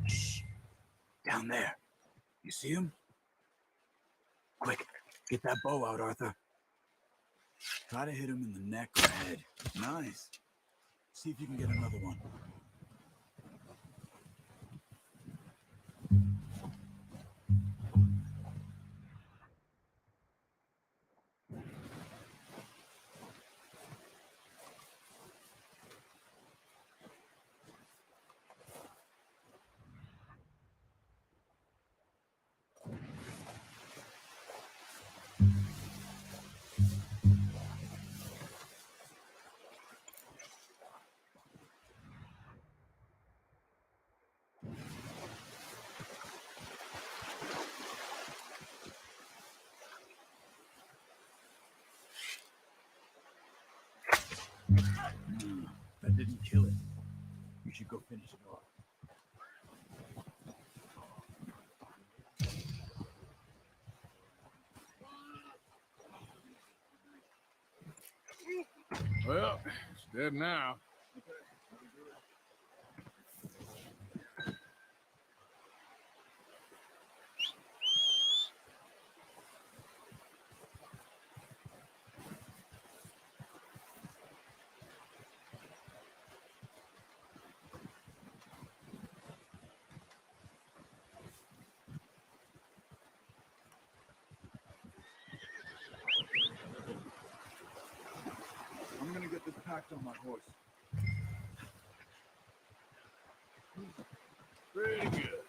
Shh. Down there. You see him? Quick, get that bow out, Arthur. Try to hit him in the neck or head. Nice. See if you can get another one. That didn't kill it. You should go finish it off. Well, it's dead now. I'm gonna get this packed on my horse. Pretty good.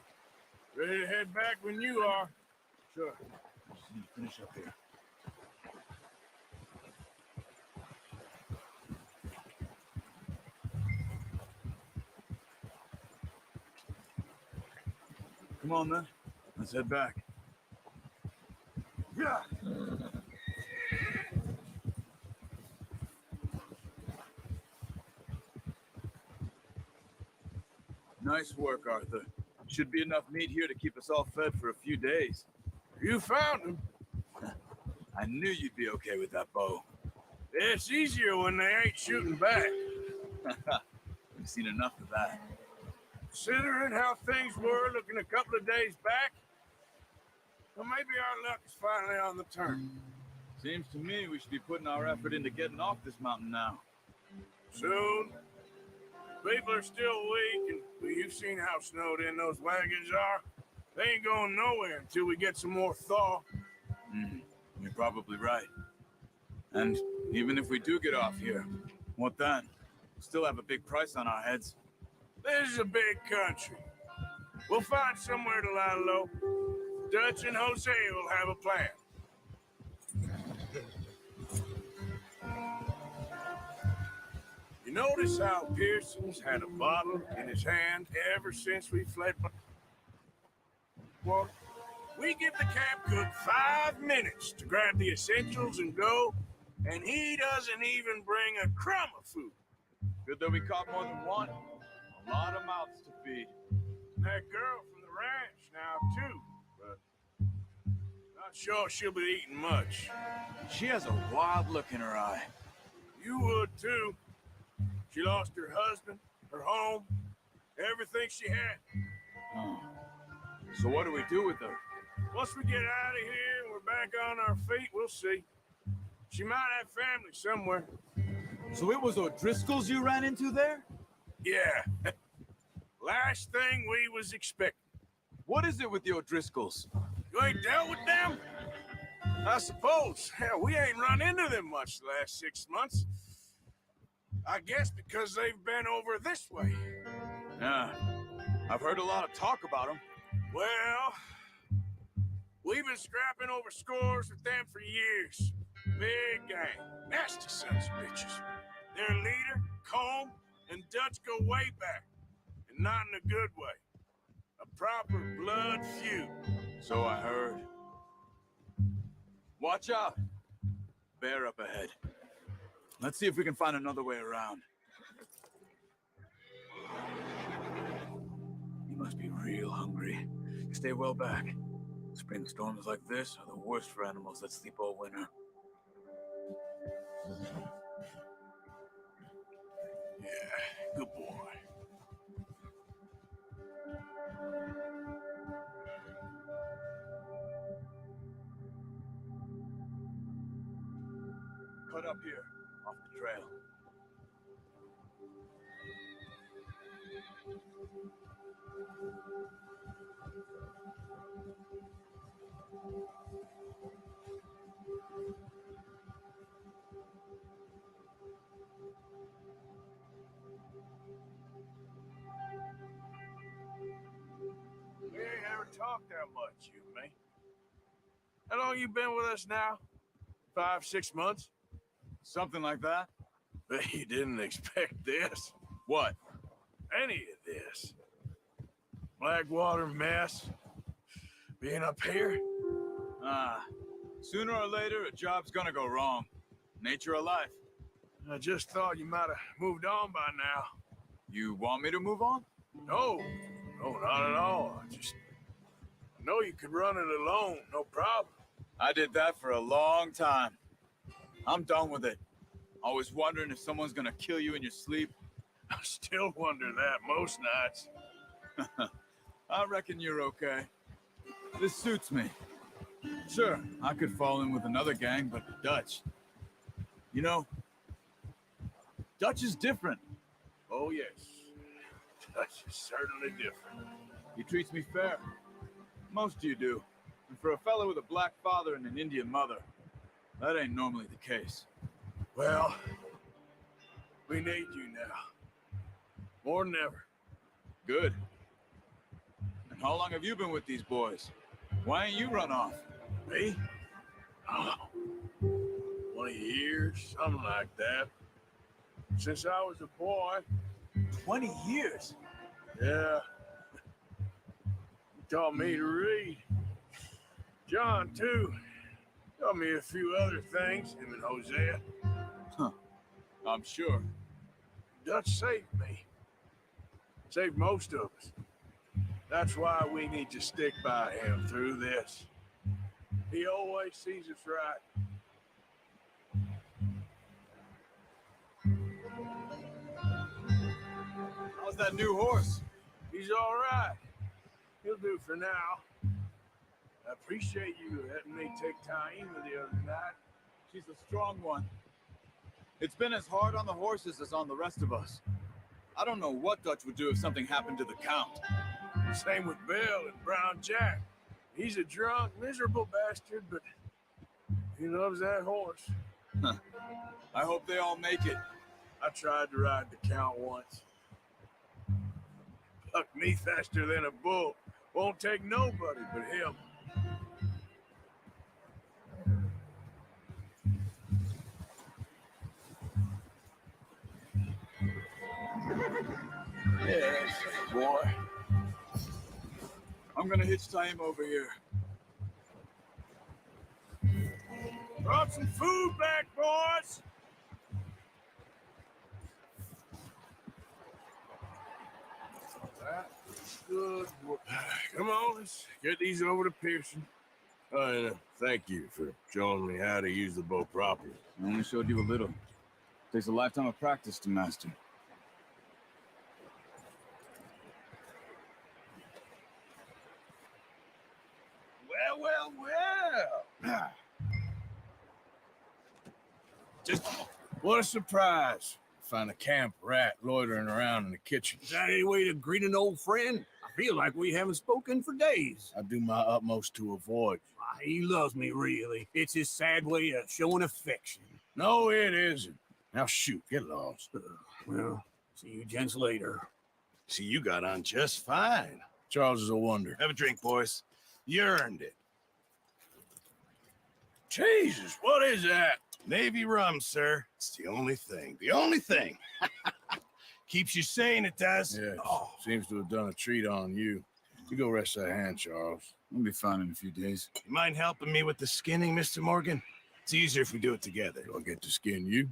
Ready to head back when you are. Sure. Just need to finish up here. Come on, then. Let's head back. Yeah. Nice work, Arthur. Should be enough meat here to keep us all fed for a few days. You found him. I knew you'd be okay with that bow. It's easier when they ain't shooting back. We've seen enough of that. Considering how things were looking a couple of days back, well, maybe our luck is finally on the turn. Seems to me we should be putting our effort into getting off this mountain now. Soon. People are still weak, and you've seen how snowed in those wagons are. They ain't going nowhere until we get some more thaw. You're probably right. And even if we do get off here, what then? We'll still have a big price on our heads. This is a big country. We'll find somewhere to lie low. Dutch and Jose will have a plan. You notice how Pearson's had a bottle in his hand ever since we fled? Well, we give the camp cook 5 minutes to grab the essentials and go, and he doesn't even bring a crumb of food. Good that we caught more than one. A lot of mouths to feed. That girl from the ranch now, too, but not sure she'll be eating much. She has a wild look in her eye. You would, too. She lost her husband, her home, everything she had. Oh. So what do we do with her? Once we get out of here and we're back on our feet, we'll see. She might have family somewhere. So it was O'Driscoll's you ran into there? Yeah. Last thing we was expecting. What is it with the O'Driscolls? You ain't dealt with them? I suppose. Hell, we ain't run into them much the last 6 months. I guess because they've been over this way. Yeah. I've heard a lot of talk about them. Well, we've been scrapping over scores with them for years. Big gang. Nasty sons of bitches. Their leader, Combe, and Dutch go way back. And not in a good way. A proper blood feud. So I heard. Watch out. Bear up ahead. Let's see if we can find another way around. You must be real hungry. Stay well back. Spring storms like this are the worst for animals that sleep all winter. Yeah, good boy. Cut up here, off the trail. We ain't ever talked that much, you and me. How long you been with us now? 5, 6 months? Something like that? But you didn't expect this. What? Any of this. Blackwater mess. Being up here. Sooner or later, a job's gonna go wrong. Nature of life. I just thought you might have moved on by now. You want me to move on? No, no, not at all. I know you could run it alone, no problem. I did that for a long time. I'm done with it. Always wondering if someone's gonna kill you in your sleep. I still wonder that most nights. I reckon you're okay. This suits me. Sure, I could fall in with another gang, but Dutch. You know, Dutch is different. Oh, yes. Dutch is certainly different. He treats me fair. Most of you do. And for a fellow with a black father and an Indian mother, that ain't normally the case. Well, we need you now. More than ever. Good. And how long have you been with these boys? Why ain't you run off? Me? Oh, 20 years, something like that. Since I was a boy. 20 years? Yeah. He taught me to read. John, too. Taught me a few other things, him and Hosea. Huh. I'm sure. Dutch saved me. Saved most of us. That's why we need to stick by him through this. He always sees us right. How's that new horse? He's all right. He'll do for now. I appreciate you letting me take time the other night. She's a strong one. It's been as hard on the horses as on the rest of us. I don't know what Dutch would do if something happened to the Count. Same with Bill and Brown Jack. He's a drunk, miserable bastard, but he loves that horse. Huh. I hope they all make it. I tried to ride the Count once. Bucked me faster than a bull. Won't take nobody but him. Yes, boy. I'm gonna hitch tie him over here. Brought some food back, boys. That's good work. Come on, let's get these over to Pearson. And thank you for showing me how to use the bow properly. I only showed you a little. Takes a lifetime of practice to master. Well. Just what a surprise. Find a camp rat loitering around in the kitchen. Is that any way to greet an old friend? I feel like we haven't spoken for days. I do my utmost to avoid. He loves me, really. It's his sad way of showing affection. No, it isn't. Now shoot, get lost. Well, see you gents later. See, you got on just fine. Charles is a wonder. Have a drink, boys. You earned it. Jesus, what is that? Navy rum, sir. It's the only thing. The only thing. Keeps you sane, it does. Yes. Oh, seems to have done a treat on you. You go rest that hand, Charles. I'll be fine in a few days. You mind helping me with the skinning, Mr. Morgan? It's easier if we do it together. Do I get to skin you?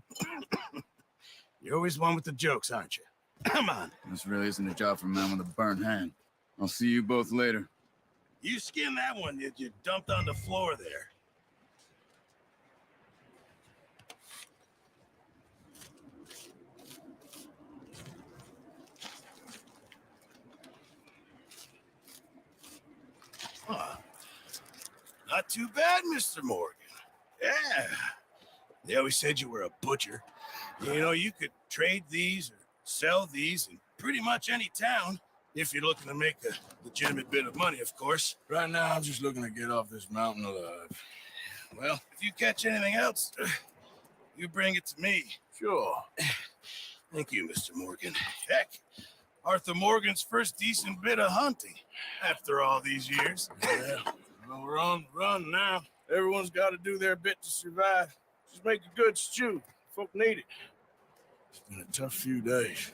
You're always one with the jokes, aren't you? Come on. This really isn't a job for a man with a burnt hand. I'll see you both later. You skin that one that you dumped on the floor there. Huh. Not too bad, Mr. Morgan. Yeah. They always said you were a butcher. You know, you could trade these or sell these in pretty much any town if you're looking to make a legitimate bit of money, of course. Right now, I'm just looking to get off this mountain alive. Well, if you catch anything else, you bring it to me. Sure. Thank you, Mr. Morgan. Heck, Arthur Morgan's first decent bit of hunting after all these years. Yeah, well, we're on the run now. Everyone's got to do their bit to survive. Just make a good stew. Folk need it. It's been a tough few days.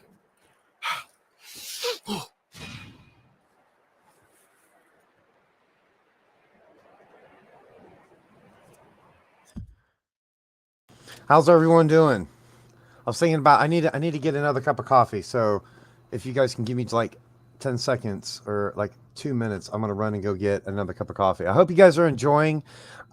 How's everyone doing? was thinking about I need to get another cup of coffee. So if you guys can give me like 10 seconds or like 2 minutes, I'm gonna run and go get another cup of coffee. I hope you guys are enjoying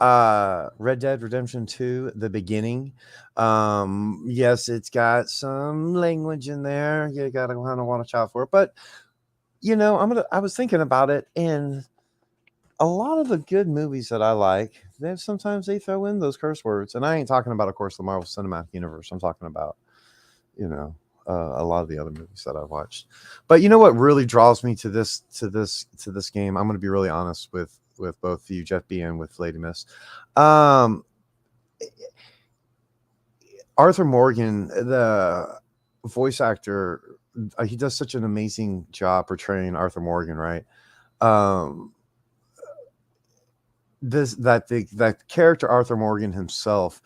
Red Dead Redemption 2, the beginning. Yes, it's got some language in there. You gotta kind of watch out for it. But you know, I was thinking about it, and a lot of the good movies that I like, sometimes they throw in those curse words. And I ain't talking about, of course, the Marvel Cinematic Universe. I'm talking about, you know, a lot of the other movies that I've watched. But you know what really draws me to this game? I'm going to be really honest with both you, Jeff B, and with Lady Miss. Arthur Morgan, the voice actor, he does such an amazing job portraying Arthur Morgan, right? That character Arthur Morgan himself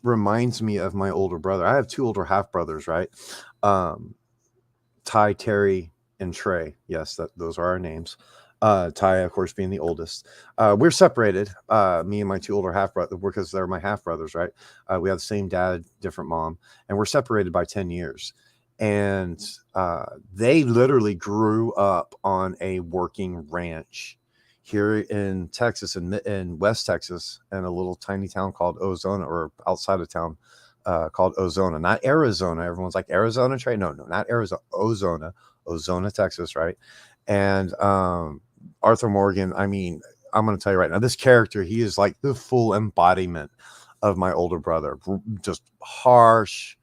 reminds me of my older brother. I have two older half brothers, right? Ty, Terry, and Trey. Yes, those are our names. Ty, of course, being the oldest. We're separated. Me and my two older half brothers, because they're my half brothers, right? We have the same dad, different mom, and we're separated by 10 years. And they literally grew up on a working ranch here in Texas, in West Texas, in a little tiny town called Ozona, or outside of town called Ozona, not Arizona. Everyone's like, Arizona, Trey? No, not Arizona, Ozona, Texas, right? And Arthur Morgan, I mean, I'm going to tell you right now, this character, he is like the full embodiment of my older brother. Just harsh,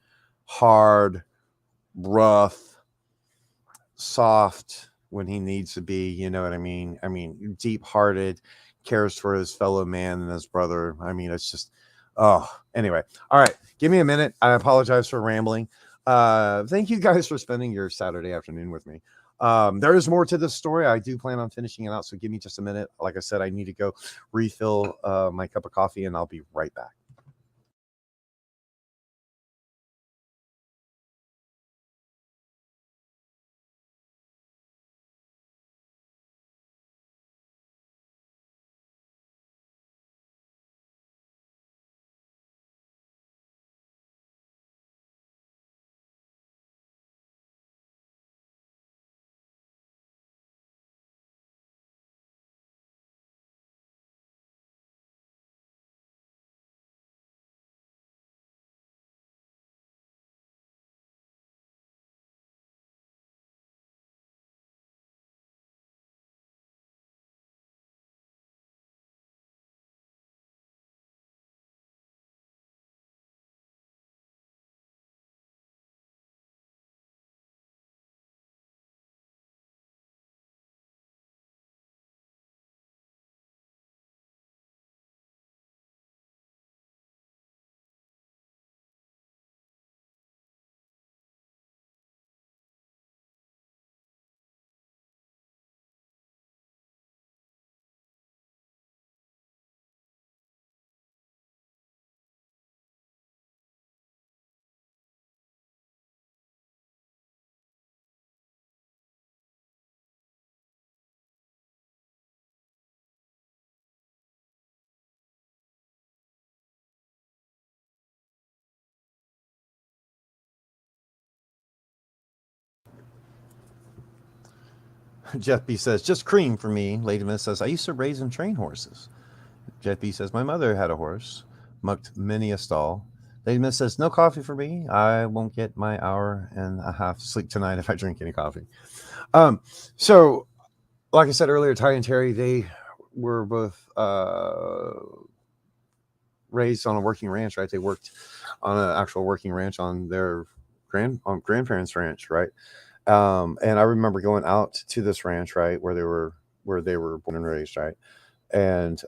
hard, rough, soft when he needs to be, you know what I mean? I mean, deep-hearted, cares for his fellow man and his brother. I mean, it's just, anyway. All right, give me a minute. I apologize for rambling. Thank you guys for spending your Saturday afternoon with me. There is more to this story. I do plan on finishing it out, so give me just a minute. Like I said, I need to go refill my cup of coffee, and I'll be right back. Jeff B says, just cream for me. Lady Miss says, I used to raise and train horses. Jeff B says, my mother had a horse, mucked many a stall. Lady Miss says, no coffee for me. I won't get my hour and a half sleep tonight if I drink any coffee. So, like I said earlier, Ty and Terry, they were both raised on a working ranch, right? They worked on an actual working ranch on their grandparents' ranch, right? And I remember going out to this ranch, right, where they were born and raised, right, and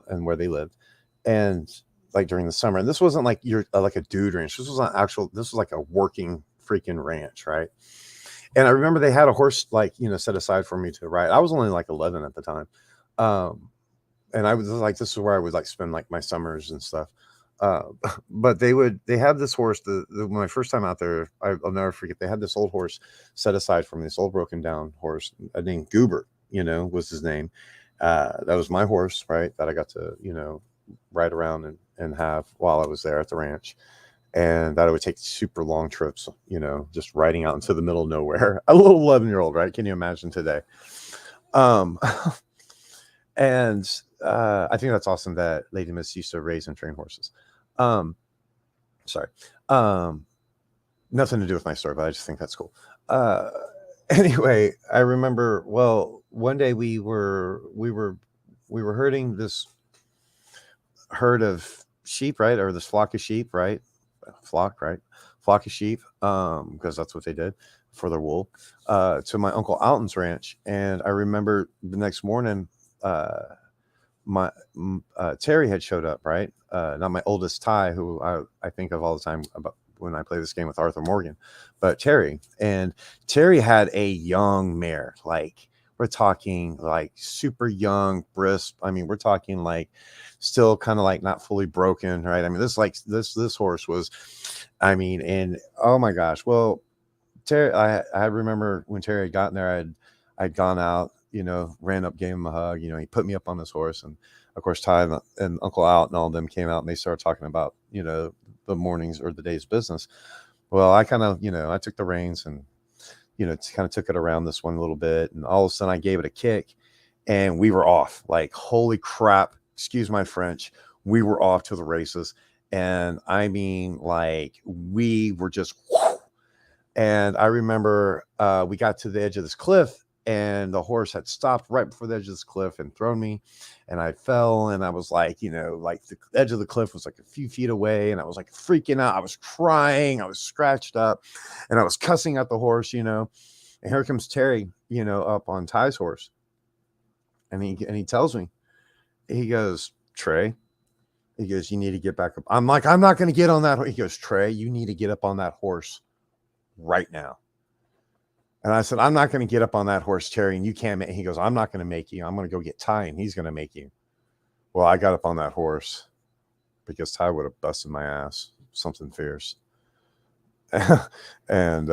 where they lived, and like during the summer. And this wasn't like like a dude ranch. This was an actual. This was like a working freaking ranch, right? And I remember they had a horse, like, you know, set aside for me to ride. I was only like 11 at the time, and I was like, this is where I would like spend like my summers and stuff. But they had this horse. My first time out there, I'll never forget. They had this old horse set aside for me. This old broken down horse named Goober, you know, was his name. That was my horse, right? That I got to, you know, ride around and have while I was there at the ranch. and that I would take super long trips, you know, just riding out into the middle of nowhere. A little 11-year-old, right? Can you imagine today? And I think that's awesome that Lady Miss used to raise and train horses. Sorry. Nothing to do with my story, but I just think that's cool. Anyway, I remember, well, one day we were herding this herd of sheep, right? Or this flock of sheep, right? Flock of sheep, because that's what they did for their wool, to my Uncle Alton's ranch. And I remember the next morning, Terry had showed up, right? Not my oldest Ty, who I think of all the time about when I play this game with Arthur Morgan, but Terry. And Terry had a young mare, like we're talking like super young, brisk. I mean, we're talking like still kind of like not fully broken, right? I mean, this horse was, I mean, and oh my gosh. Well, Terry, I remember when Terry had gotten there, I'd gone out, you know, ran up, gave him a hug, you know, he put me up on this horse. And of course, Ty and Uncle Alt and all of them came out and they started talking about, you know, the morning's or the day's business. Well, I kind of, you know, I took the reins and, you know, kind of took it around this one a little bit. And all of a sudden I gave it a kick and we were off. Like, holy crap, excuse my French. We were off to the races. And I mean, like, we were just, whoo. And I remember we got to the edge of this cliff and the horse had stopped right before the edge of this cliff and thrown me. And I fell and I was like, you know, like the edge of the cliff was like a few feet away. And I was like freaking out. I was crying. I was scratched up and I was cussing at the horse, you know. And here comes Terry, you know, up on Ty's horse. And he tells me, he goes, Trey, he goes, you need to get back up. I'm like, I'm not going to get on that. He goes, Trey, you need to get up on that horse right now. And I said, I'm not going to get up on that horse, Terry, and you can't make. He goes, I'm not going to make you. I'm going to go get Ty, and he's going to make you. Well, I got up on that horse because Ty would have busted my ass. Something fierce. And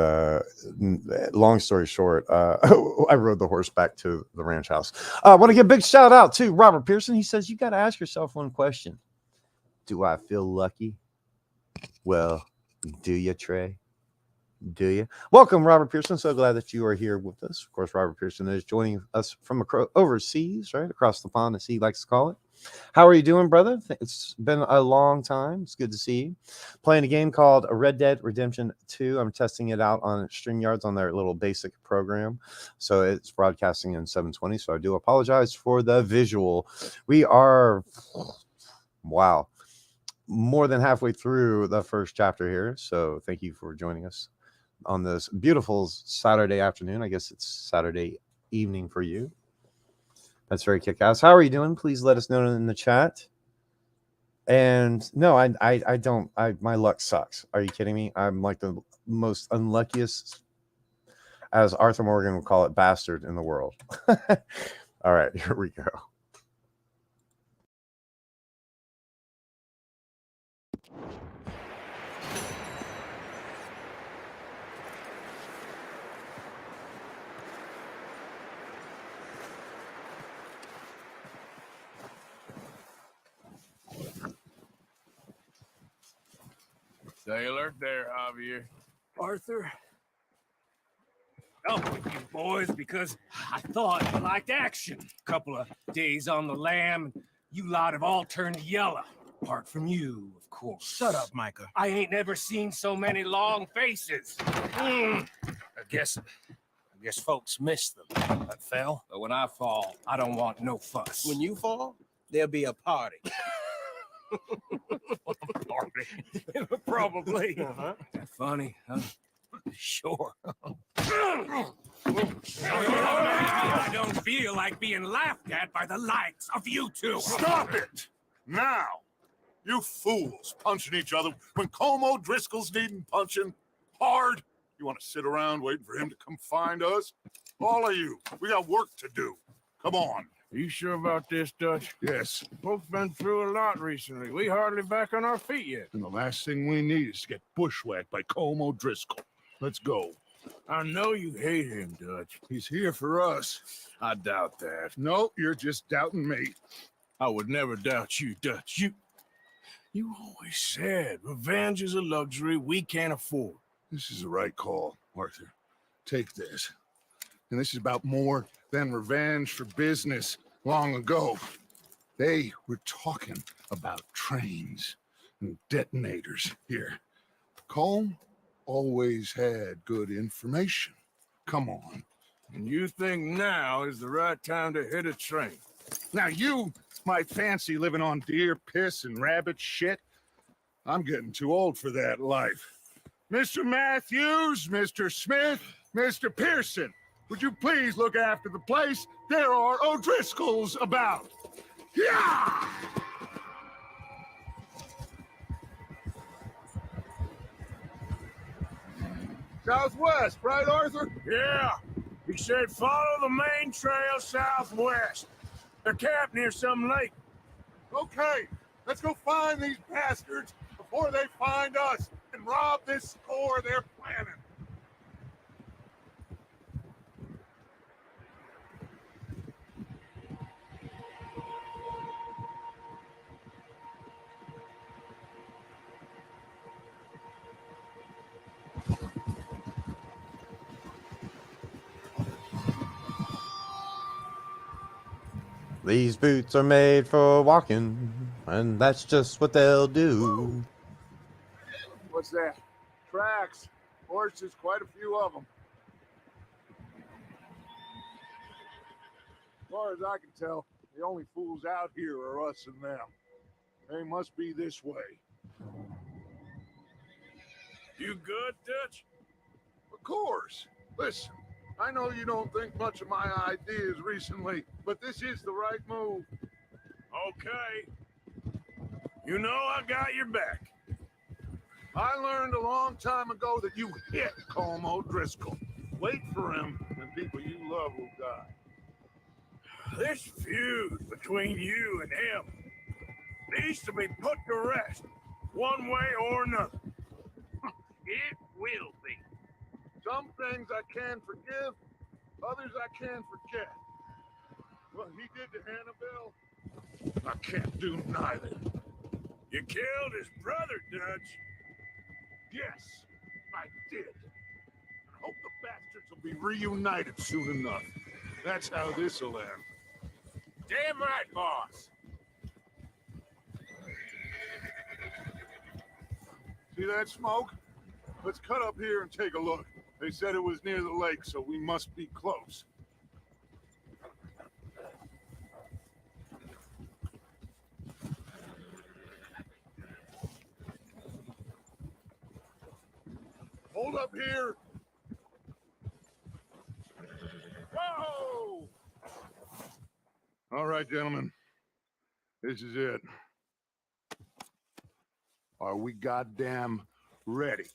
long story short, I rode the horse back to the ranch house. I want to give a big shout out to Robert Pearson. He says, you got to ask yourself one question. Do I feel lucky? Well, do you, Trey? Do you? Welcome, Robert Pearson. So glad that you are here with us. Of course, Robert Pearson is joining us from overseas, right across the pond, as he likes to call it. How are you doing, brother? It's been a long time. It's good to see you. Playing a game called Red Dead Redemption 2. I'm testing it out on StreamYards on their little basic program. So it's broadcasting in 720. So I do apologize for the visual. We are, wow, more than halfway through the first chapter here. So thank you for joining us on this beautiful Saturday afternoon. I guess it's Saturday evening for you. That's very kick-ass. How are you doing? Please let us know in the chat. And no, I don't. My luck sucks. Are you kidding me? I'm like the most unluckiest, as Arthur Morgan would call it, bastard in the world. All right, here we go. Sailor, there, Javier. Arthur, Up with you boys because I thought you liked action. Couple of days on the lam, you lot have all turned yellow. Apart from you, of course. Shut up, Micah. I ain't never seen so many long faces. I guess folks miss them. I fell, but when I fall, I don't want no fuss. When you fall, there'll be a party. Party. Probably. That funny, huh? Sure. I don't feel like being laughed at by the likes of you two. Stop it! Now! You fools punching each other when Como Driscoll's needing punching hard. You want to sit around waiting for him to come find us? All of you, we got work to do. Come on. Are you sure about this, Dutch? Yes. Both been through a lot recently. We hardly back on our feet yet. And the last thing we need is to get bushwhacked by Como Driscoll. Let's go. I know you hate him, Dutch. He's here for us. I doubt that. No, you're just doubting me. I would never doubt you, Dutch. You always said revenge is a luxury we can't afford. This is the right call, Arthur. Take this. And this is about more than revenge for business long ago. They were talking about trains and detonators here. Colm always had good information. Come on. And you think now is the right time to hit a train? Now you might fancy living on deer piss and rabbit shit. I'm getting too old for that life. Mr. Matthews, Mr. Smith, Mr. Pearson, would you please look after the place? There are O'Driscolls about. Yeah! Southwest, right, Arthur? Yeah. He said follow the main trail southwest. They're camped near some lake. Okay, let's go find these bastards before they find us and rob this store they're planning. These boots are made for walking, and that's just what they'll do. What's that? Tracks. Horses, quite a few of them. As far as I can tell, the only fools out here are us and them. They must be this way. You good, Dutch? Of course. Listen, I know you don't think much of my ideas recently, but this is the right move. Okay. You know I got your back. I learned a long time ago that you hit Colm O'Driscoll. Wait for him, and people you love will die. This feud between you and him needs to be put to rest, one way or another. It will be. Some things I can forgive, others I can forget. What he did to Annabelle, I can't do neither. You killed his brother, Dutch. Yes, I did. I hope the bastards will be reunited soon enough. That's how this'll end. Damn right, boss. See that smoke? Let's cut up here and take a look. They said it was near the lake, so we must be close. Hold up here. Whoa! All right, gentlemen. This is it. Are we goddamn ready?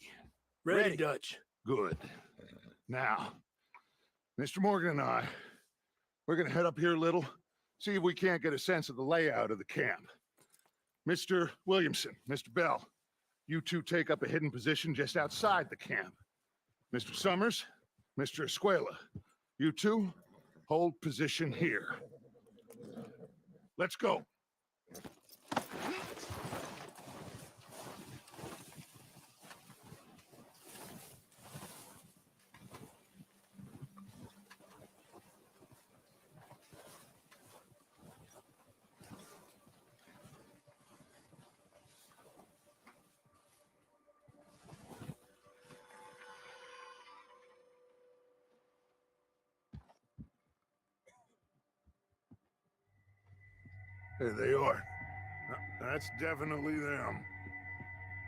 Ready, Dutch. Good. Now, Mr. Morgan and I, we're gonna head up here a little, see if we can't get a sense of the layout of the camp. Mr. Williamson, Mr. Bell, you two take up a hidden position just outside the camp. Mr. Summers, Mr. Escuela, you two hold position here. Let's go. There they are. That's definitely them.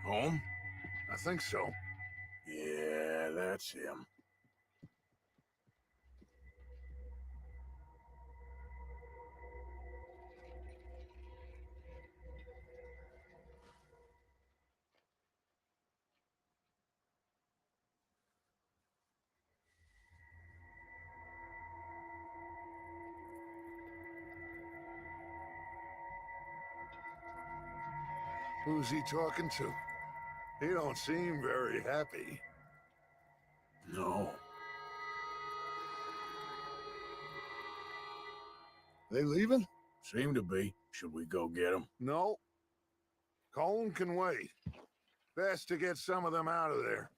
Home? I think so. Yeah, that's him. Who's he talking to? He don't seem very happy. No. They leaving? Seem to be. Should we go get him? No. Colton can wait. Best to get some of them out of there.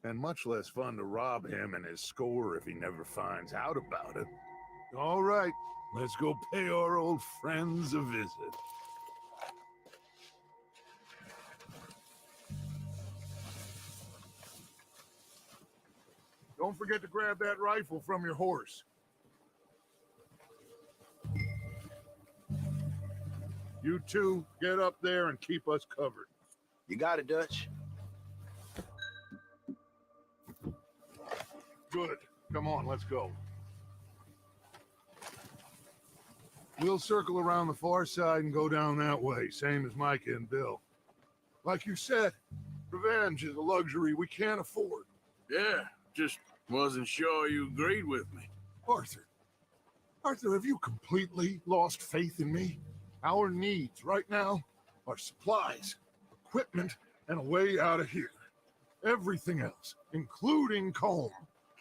And much less fun to rob him and his score if he never finds out about it. All right, let's go pay our old friends a visit. Don't forget to grab that rifle from your horse. You two, get up there and keep us covered. You got it, Dutch. Good. Come on, let's go. We'll circle around the far side and go down that way, same as Micah and Bill. Like you said, revenge is a luxury we can't afford. Yeah, just wasn't sure you agreed with me. Arthur, have you completely lost faith in me? Our needs right now are supplies, equipment, and a way out of here. Everything else, including Colm,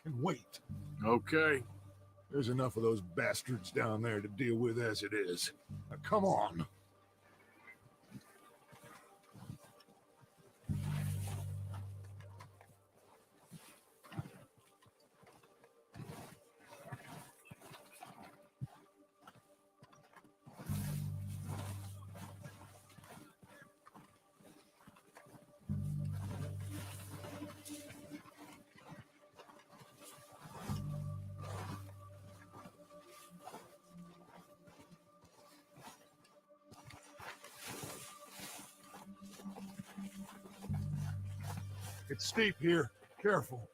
can wait. Okay. There's enough of those bastards down there to deal with as it is. Now, come on. It's steep here. Careful.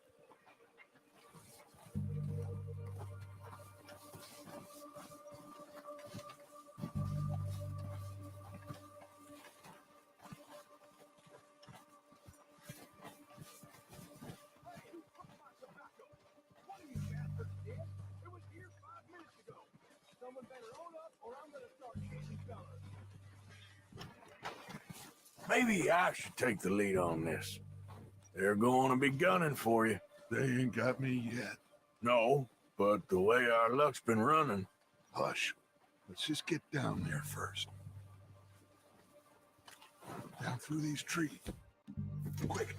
Maybe I should take the lead on this. They're going to be gunning for you. They ain't got me yet. No, but the way our luck's been running. Hush. Let's just get down there first. Down through these trees. Quick.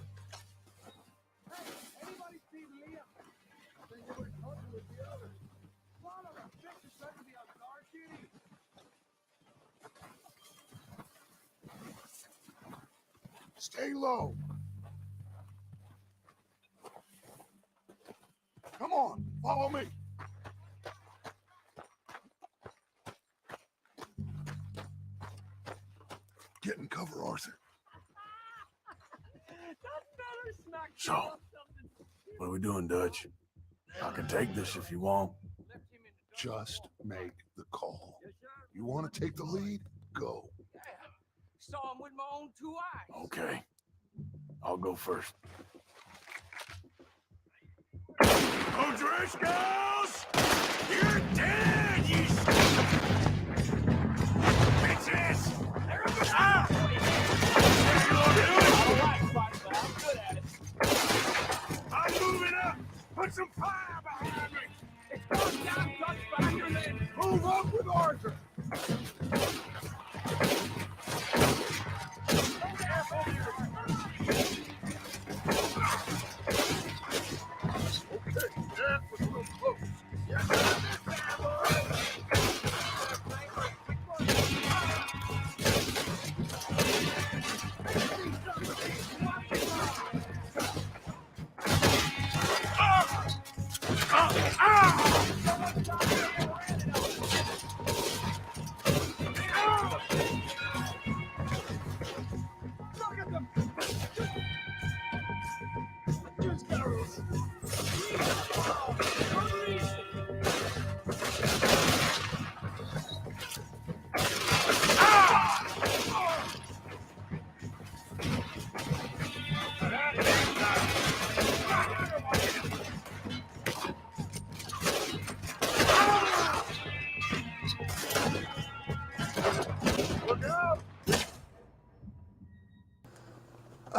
Stay low. Come on, follow me. Get in cover, Arthur. So, what are we doing, Dutch? I can take this if you want. Just make the call. You want to take the lead? Go. Saw him with my own 2 eyes. Okay. I'll go first. O'Driscolls! You're dead, you bitches! Ah! You gonna do it? All right, Spider, I'm good at it. I'm moving up! Put some fire behind me! It's going down, Dutch, back your men. Move up with Arthur. That was a little close.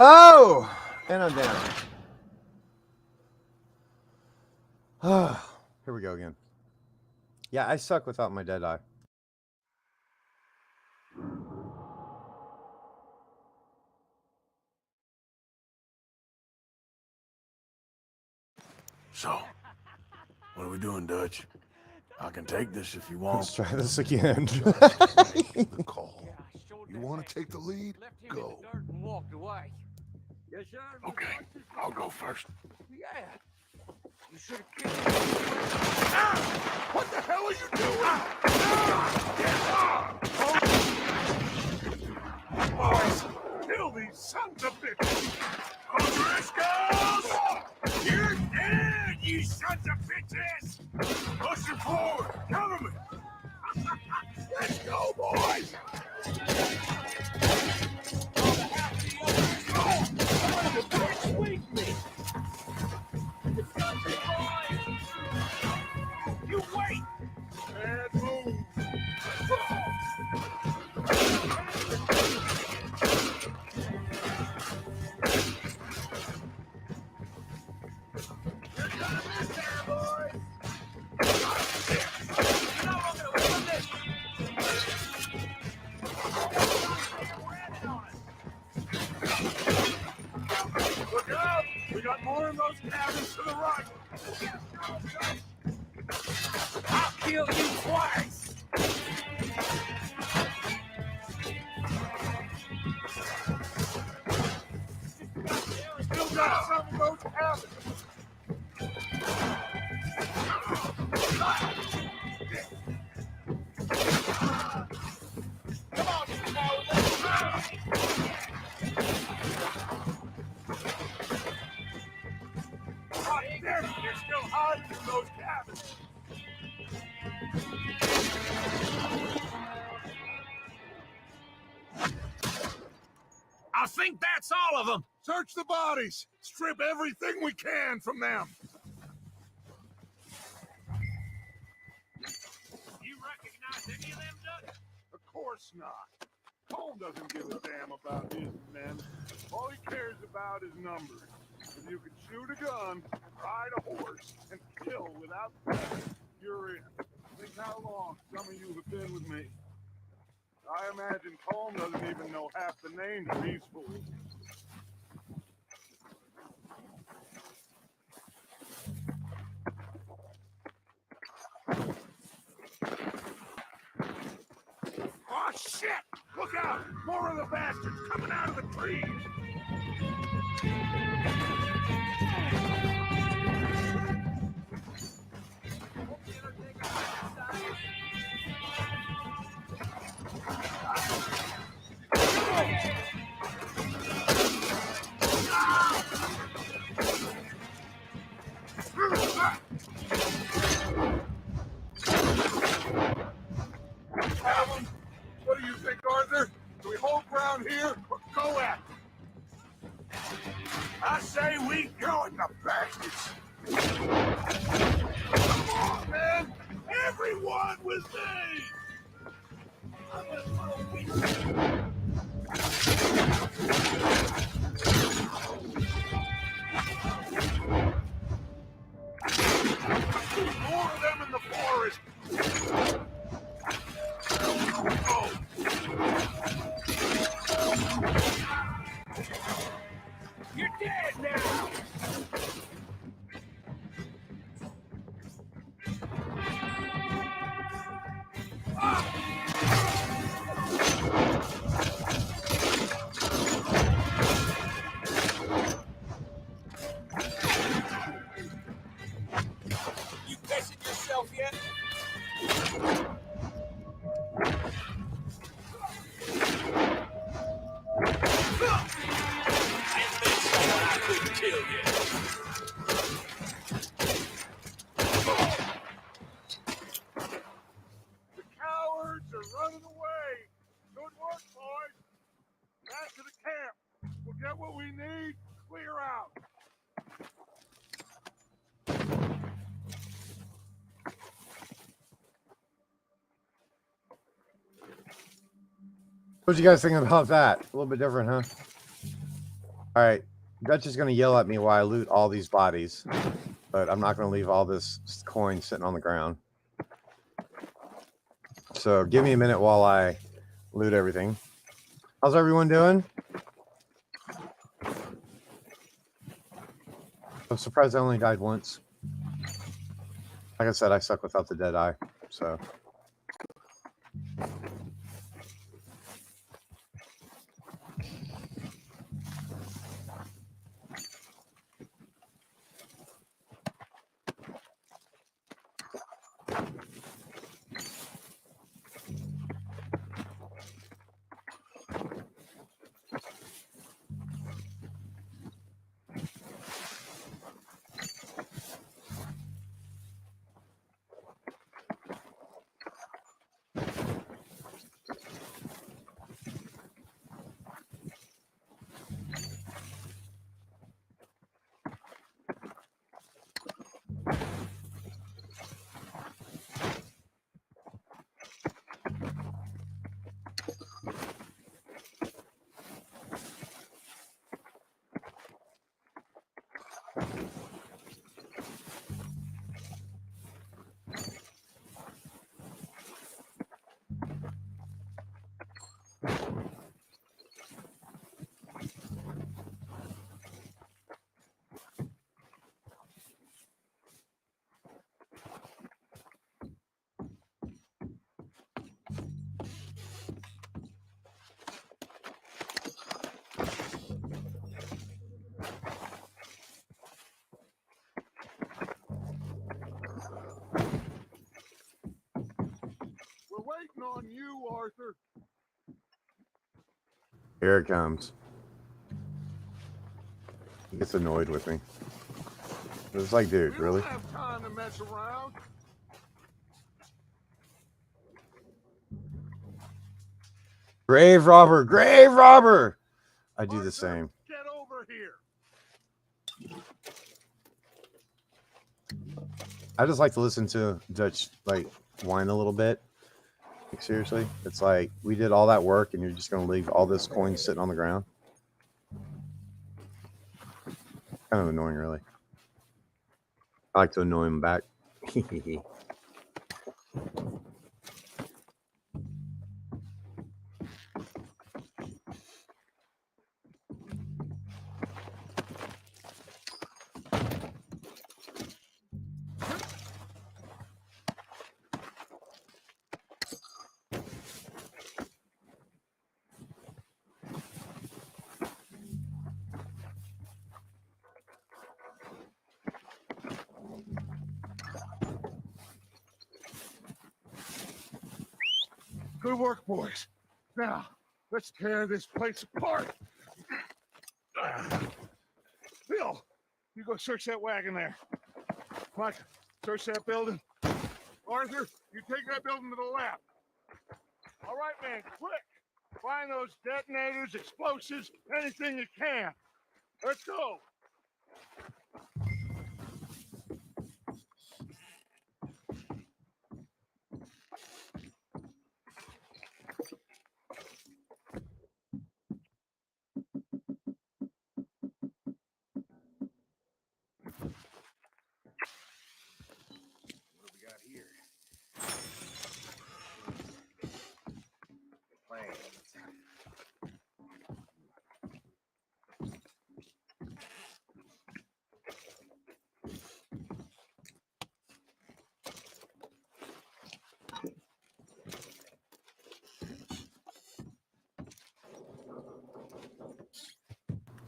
Oh! And I'm down. Here we go again. Yeah, I suck without my dead eye. So, what are we doing, Dutch? I can take this if you want. Let's try this again. The call. You want to take the lead? Go. And walked away. Yes, sir. Okay, I'll go first. Yeah. You should have kicked me. What the hell are you doing? Get off! Boys, kill these sons of bitches! O'Driscolls! You're dead, you sons of bitches! Push it forward! Cover me! Let's go, boys! You wait! Bad move! Look out! We got more in those cabins to the right! I'll kill you twice. Still got some of those cabins! Come on, you cowards! God damn it, they're still hiding in those cabins! I think that's all of them. Search the bodies! Strip everything we can from them! You recognize any of them, Dutch? Of course not. Cole doesn't give a damn about his men. All he cares about is numbers. If you can shoot a gun, ride a horse, and kill without threat, you're in. Think how long some of you have been with me. I imagine Colm doesn't even know half the names of these fools. Oh shit! Look out! More of the bastards coming out of the trees! Alan, what do you think, Arthur? Do we hold ground here or go at them? I say we go at the bastards. Come on, man! Everyone with me! More of them in the forest! Oh. You're dead now. You pissing yourself yet? The cowards are running away. Good work, boys. Back to the camp. We'll get what we need. Clear out. What you guys think about that? A little bit different, huh? All right. Dutch is going to yell at me while I loot all these bodies, but I'm not going to leave all this coin sitting on the ground. So give me a minute while I loot everything. How's everyone doing? I'm surprised I only died once. Like I said, I suck without the dead eye, so. We're waiting on you, Arthur. Here it comes. He gets annoyed with me. It's like, dude, We really? don't have time to mess around. Grave robber! Grave robber! I do the same. Get over here. I just like to listen to Dutch, like, whine a little bit. Like, seriously? It's like, we did all that work and you're just going to leave all this coin sitting on the ground? Kind of annoying, really. I like to annoy him back. Good work, boys. Now, let's tear this place apart. Bill, you go search that wagon there. Mike, search that building. Arthur, you take that building to the left. All right, man, quick. Find those detonators, explosives, anything you can. Let's go.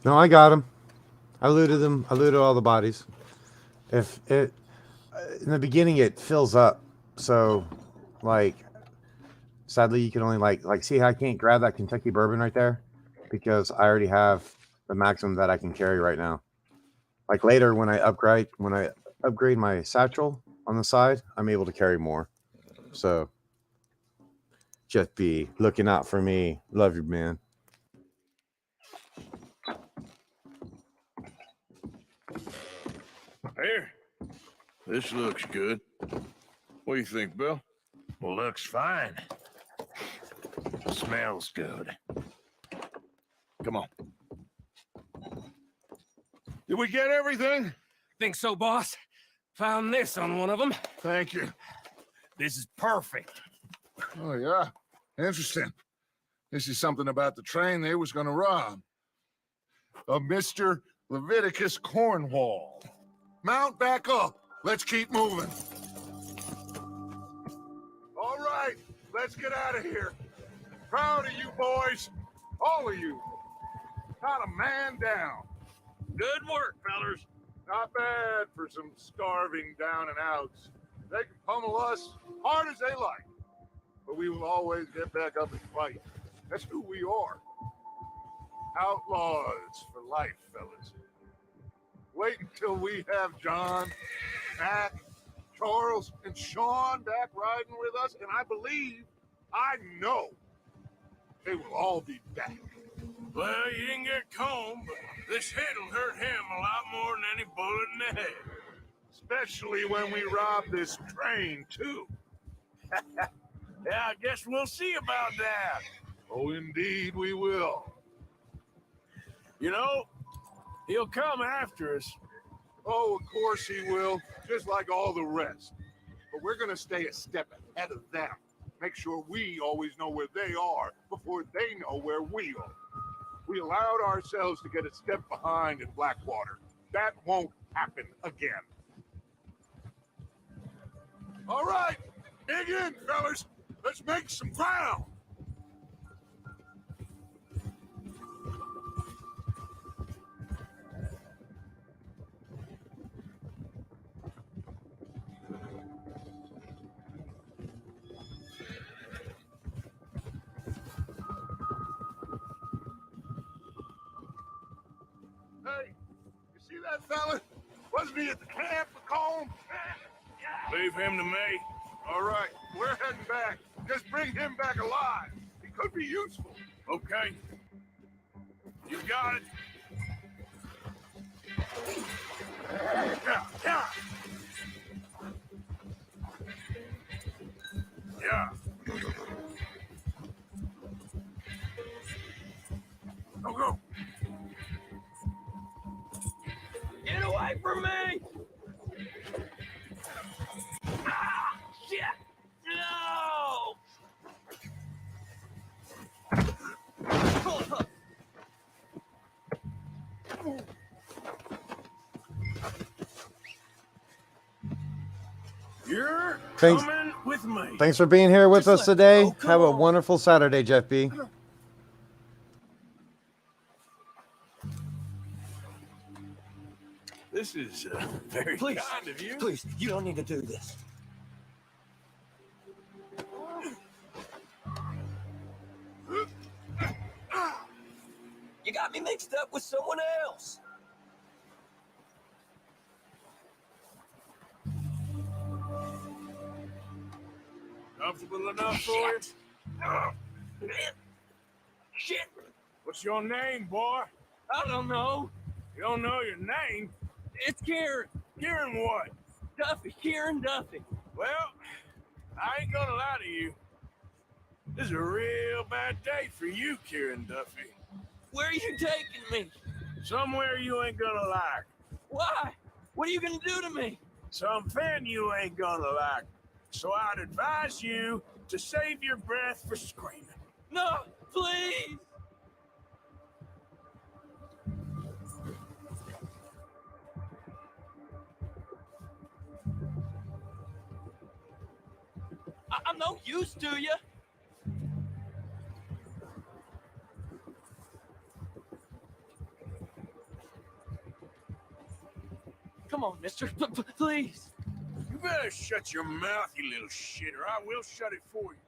No, I got him. I looted them. I looted all the bodies. If it in the beginning it fills up, so like sadly you can only like see how I can't grab that Kentucky bourbon right there because I already have the maximum that I can carry right now. Like later when I upgrade my satchel on the side, I'm able to carry more. So just be looking out for me. Love you, man. Here. This looks good. What do you think, Bill? Well, looks fine. Smells good. Come on. Did we get everything? Think so, boss? Found this on one of them. Thank you. This is perfect. Oh, yeah. Interesting. This is something about the train they was going to rob. Of Mr. Leviticus Cornwall. Mount back up. Let's keep moving. let's get out of here. Proud of you boys. All of you. Not a man down. Good work, fellers. Not bad for some starving down and outs. They can pummel us hard as they like, but we will always get back up and fight. That's who we are. Outlaws for life, fellas. Wait until we have John, Mac, Charles, and Sean back riding with us, and I believe, I know, they will all be back. Well, you didn't get Combe, but this hit'll hurt him a lot more than any bullet in the head. Especially when we rob this train, too. Yeah, I guess we'll see about that. Oh, indeed we will. You know, he'll come after us. Oh, of course he will, just like all the rest. But we're gonna stay a step ahead of them. Make sure we always know where they are before they know where we are. We allowed ourselves to get a step behind in Blackwater. That won't happen again. All right, dig in, fellas. Let's make some ground. Hey, you see that fella? Wasn't he at the camp with Colm? Leave him to me. All right, we're heading back. Just bring him back alive. He could be useful. Okay. You got it. Yeah, yeah. Yeah. Go, go. Get away from me! Ah, shit! No! You're Thanks. coming with me. Thanks for being here with Just us let today. go. Come Have a on. wonderful Saturday, Jeff B. This is very Please, kind of you. please, you don't need to do this. You got me mixed up with someone else. Comfortable enough for you? Shit! What's your name, boy? I don't know. You don't know your name? It's Kieran. Kieran what? Duffy. Kieran Duffy. Well, I ain't gonna lie to you. This is a real bad day for you, Kieran Duffy. Where are you taking me? Somewhere you ain't gonna like. Why? What are you gonna do to me? Something you ain't gonna like. So I'd advise you to save your breath for screaming. No, please. I'm no use to you. Come on, mister. Please. You better shut your mouth, you little shit, or I will shut it for you.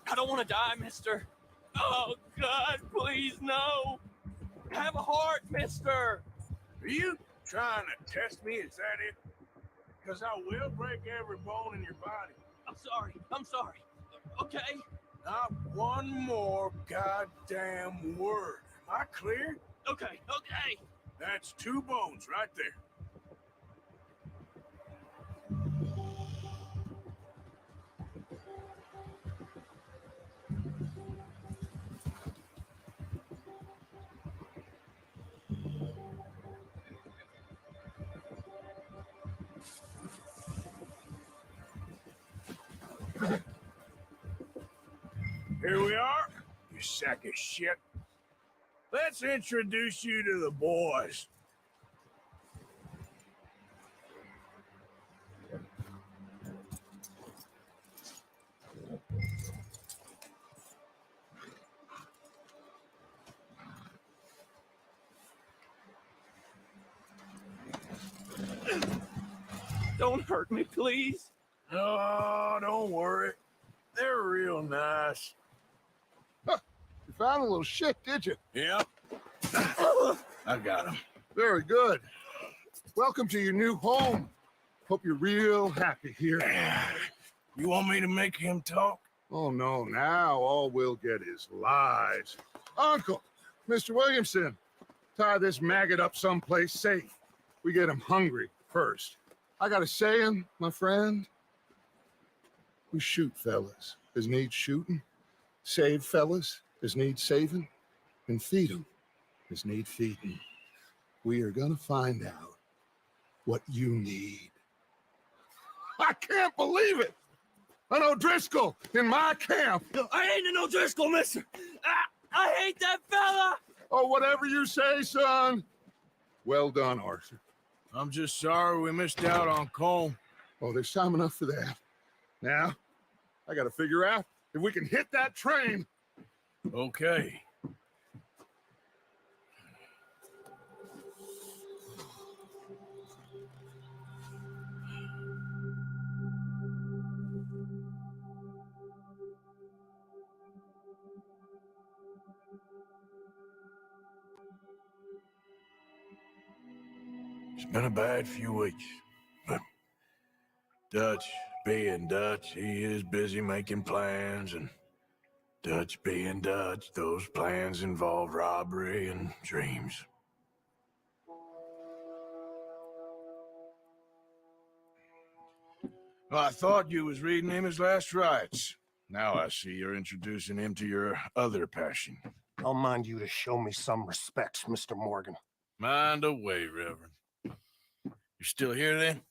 I don't want to die, mister. Oh, God, please, no. Have a heart, mister. Are you trying to test me? Is that it? Because I will break every bone in your body. I'm sorry. I'm sorry. Okay? Not one more goddamn word. Am I clear? Okay. Okay. That's 2 bones right there. Here we are, you sack of shit. let's introduce you to the boys. Don't hurt me, please. Oh, don't worry. They're real nice. Huh. You found a little shit, did you? Yep. I got him. Very good. Welcome to your new home. Hope you're real happy here. You want me to make him talk? Oh, no. Now all we'll get is lies. Uncle, Mr. Williamson, tie this maggot up someplace safe. We get him hungry first. I got a saying, my friend. We shoot fellas as need shooting, save fellas as need saving, and feed them as need feeding. We are gonna find out what you need. I can't believe it! An O'Driscoll in my camp! I ain't an O'Driscoll, mister! I hate that fella! Oh, whatever you say, son. Well done, Arthur. I'm just sorry we missed out on Colm. Oh, there's time enough for that. Now, I gotta figure out if we can hit that train. Okay. It's been a bad few weeks, but Dutch being Dutch, he is busy making plans, and Dutch being Dutch, those plans involve robbery and dreams. Well, I thought you was reading him his last rites. Now I see you're introducing him to your other passion. I'll mind you to show me some respect, Mr. Morgan. Mind away, Reverend. You still here then?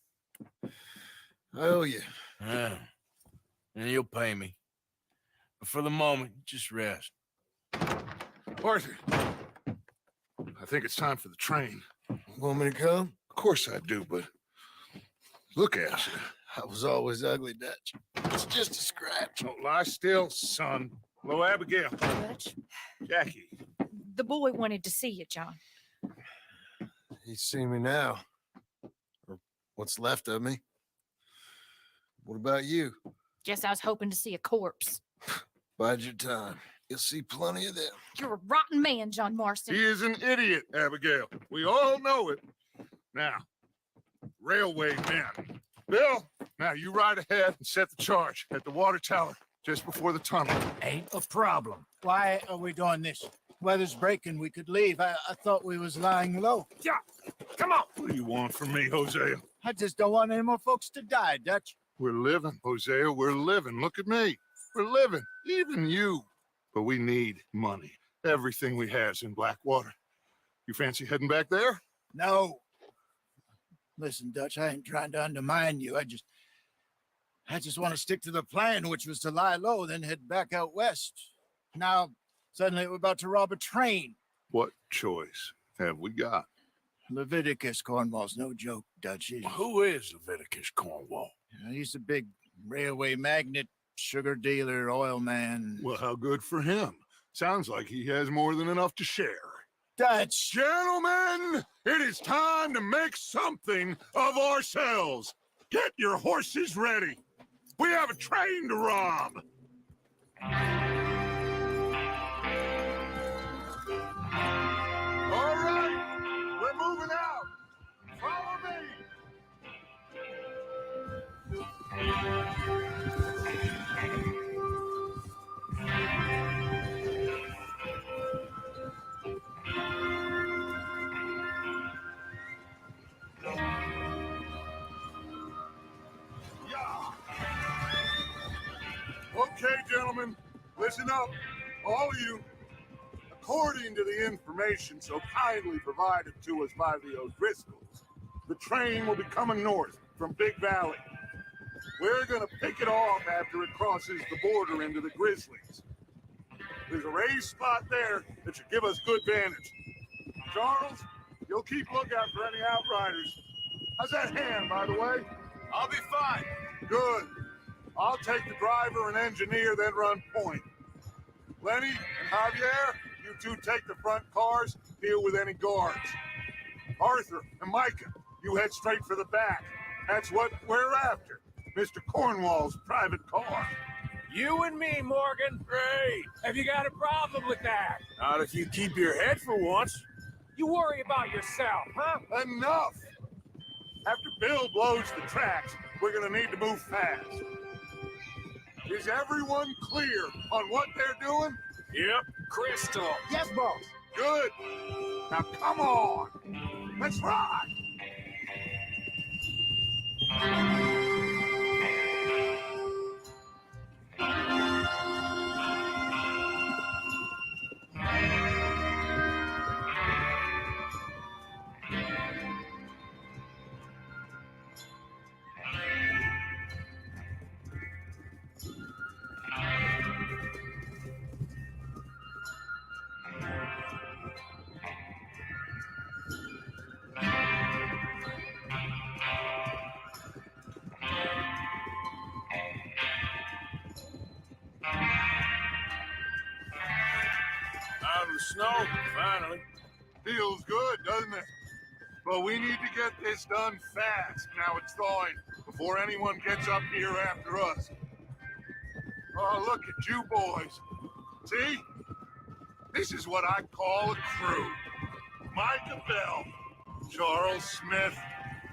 I owe you. Yeah. And you'll pay me. But for the moment, just rest. Arthur, I think it's time for the train. Want me to come? Of course I do, but look at you. I was always ugly, Dutch. It's just a scratch. Don't lie still, son. Hello, Abigail. Dutch, Jackie. the boy wanted to see you, John. You see me now. Or what's left of me. What about you? Guess I was hoping to see a corpse. Bide your time. You'll see plenty of them. You're a rotten man, John Marston. He is an idiot, Abigail. We all know it. Now, railway men. Bill, now you ride ahead and set the charge at the water tower just before the tunnel. Ain't a problem. Why are we doing this? Weather's breaking. We could leave. I thought we was lying low. Yeah, come on. What do you want from me, Hosea? I just don't want any more folks to die, Dutch. We're living, Hosea. We're living. Look at me. We're living. Even you. But we need money. Everything we has in Blackwater. You fancy heading back there? No. Listen, Dutch, I ain't trying to undermine you. I just want to stick to the plan, which was to lie low, then head back out west. Now, suddenly we're about to rob a train. What choice have we got? Leviticus Cornwall's no joke, Dutch. Who is Leviticus Cornwall? He's a big railway magnate, sugar dealer, oil man. Well, how good for him. Sounds like he has more than enough to share. Dutch! Gentlemen, it is time to make something of ourselves. Get your horses ready. We have a train to rob. All right, we're moving out. Follow me. Okay, gentlemen, listen up, all of you. According to the information so kindly provided to us by the O'Driscolls, the train will be coming north from Big Valley. We're gonna pick it off after it crosses the border into the Grizzlies. There's a raised spot there that should give us good vantage. Charles, you'll keep lookout for any outriders. How's that hand, by the way? I'll be fine. Good. I'll take the driver and engineer, then run point. Lenny and Javier, you two take the front cars, deal with any guards. Arthur and Micah, you head straight for the back. That's what we're after. Mr. Cornwall's private car. You and me, Morgan. Great. Have you got a problem with that? Not if you keep your head for once. You worry about yourself, huh? Enough! After Bill blows the tracks, we're gonna need to move fast. Is everyone clear on what they're doing? Yep. Crystal. Yes, boss. Good. Now come on. Let's ride. Out of the snow, finally. Feels good, doesn't it? But we need to get this done fast. Now it's thawing before anyone gets up here after us. Oh, look at you boys. See? This is what I call a crew. Micah Bell, Charles Smith,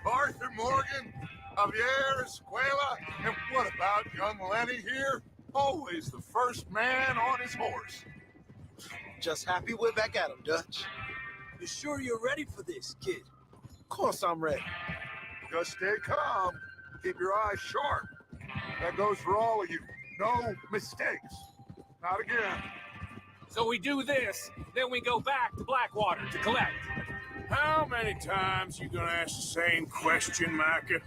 Arthur Morgan, Javier Escuela, and what about young Lenny here? Always the first man on his horse. Just happy we're back at him, Dutch. You sure you're ready for this, kid? Of course I'm ready. Just stay calm. Keep your eyes sharp. That goes for all of you. No mistakes. Not again. So we do this, then we go back to Blackwater to collect. How many times you gonna ask the same question, Micah?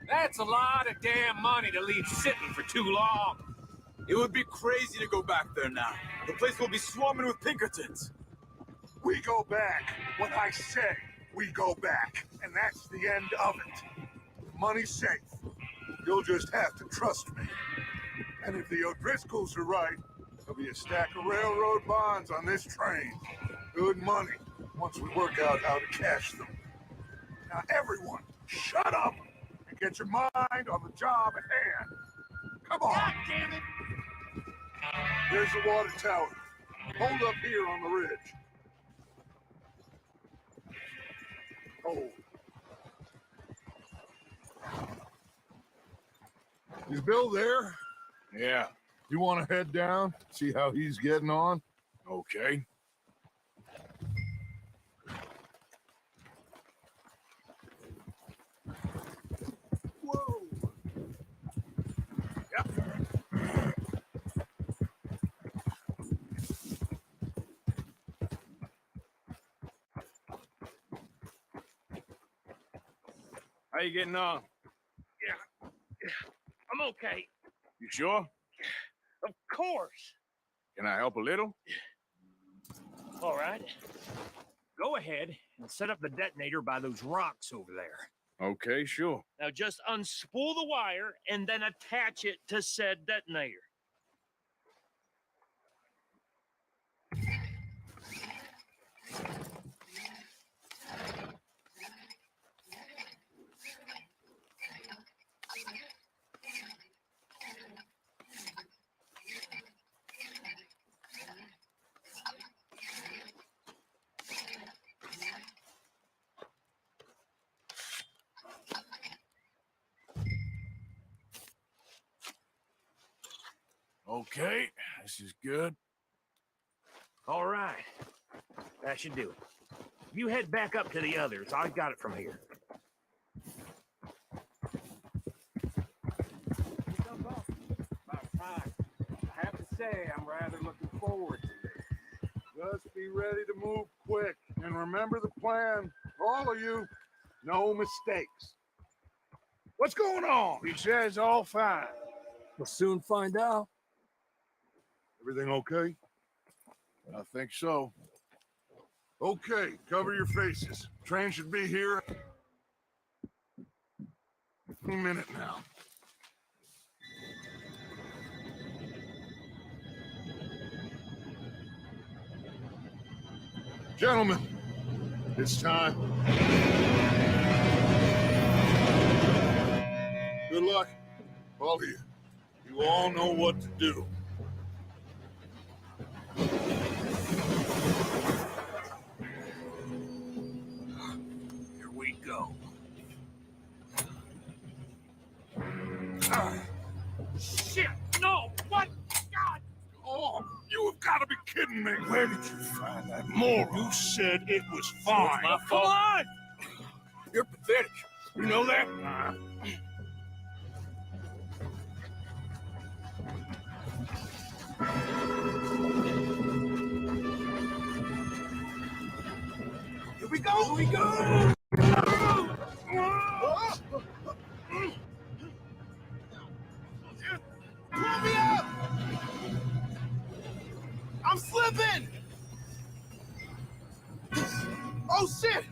That's a lot of damn money to leave sitting for too long. It would be crazy to go back there now. The place will be swarming with Pinkertons. We go back. When I say we go back. And that's the end of it. Money's safe. You'll just have to trust me. And if the O'Driscolls are right, there'll be a stack of railroad bonds on this train. Good money, once we work out how to cash them. Now everyone, shut up and get your mind on the job at hand. Come on. God damn it! There's the water tower. Hold up here on the ridge. Hold. Is Bill there? Yeah. You want to head down, see how he's getting on? Okay. Whoa. Yep. How you getting on? Yeah. I'm okay. You sure? Of course. Can I help a little? All right. Go ahead and set up the detonator by those rocks over there. Okay, sure. Now just unspool the wire and then attach it to said detonator. Okay, this is good. All right. That should do it. You head back up to the others. I got it from here. About time. I have to say, I'm rather looking forward to this. Just be ready to move quick. And remember the plan. All of you, no mistakes. What's going on? He says all fine. We'll soon find out. Everything okay? I think so. Okay, cover your faces. Train should be here any minute now. Gentlemen, it's time. Good luck, all of you. You all know what to do. Here we go. Shit! No! What? God! Oh, you have got to be kidding me! Where did you find that moron? You said it was fine. It's my fault. Come on! You're pathetic. You know that? Here we go! Here we go! Pull me up! I'm slipping! Oh shit!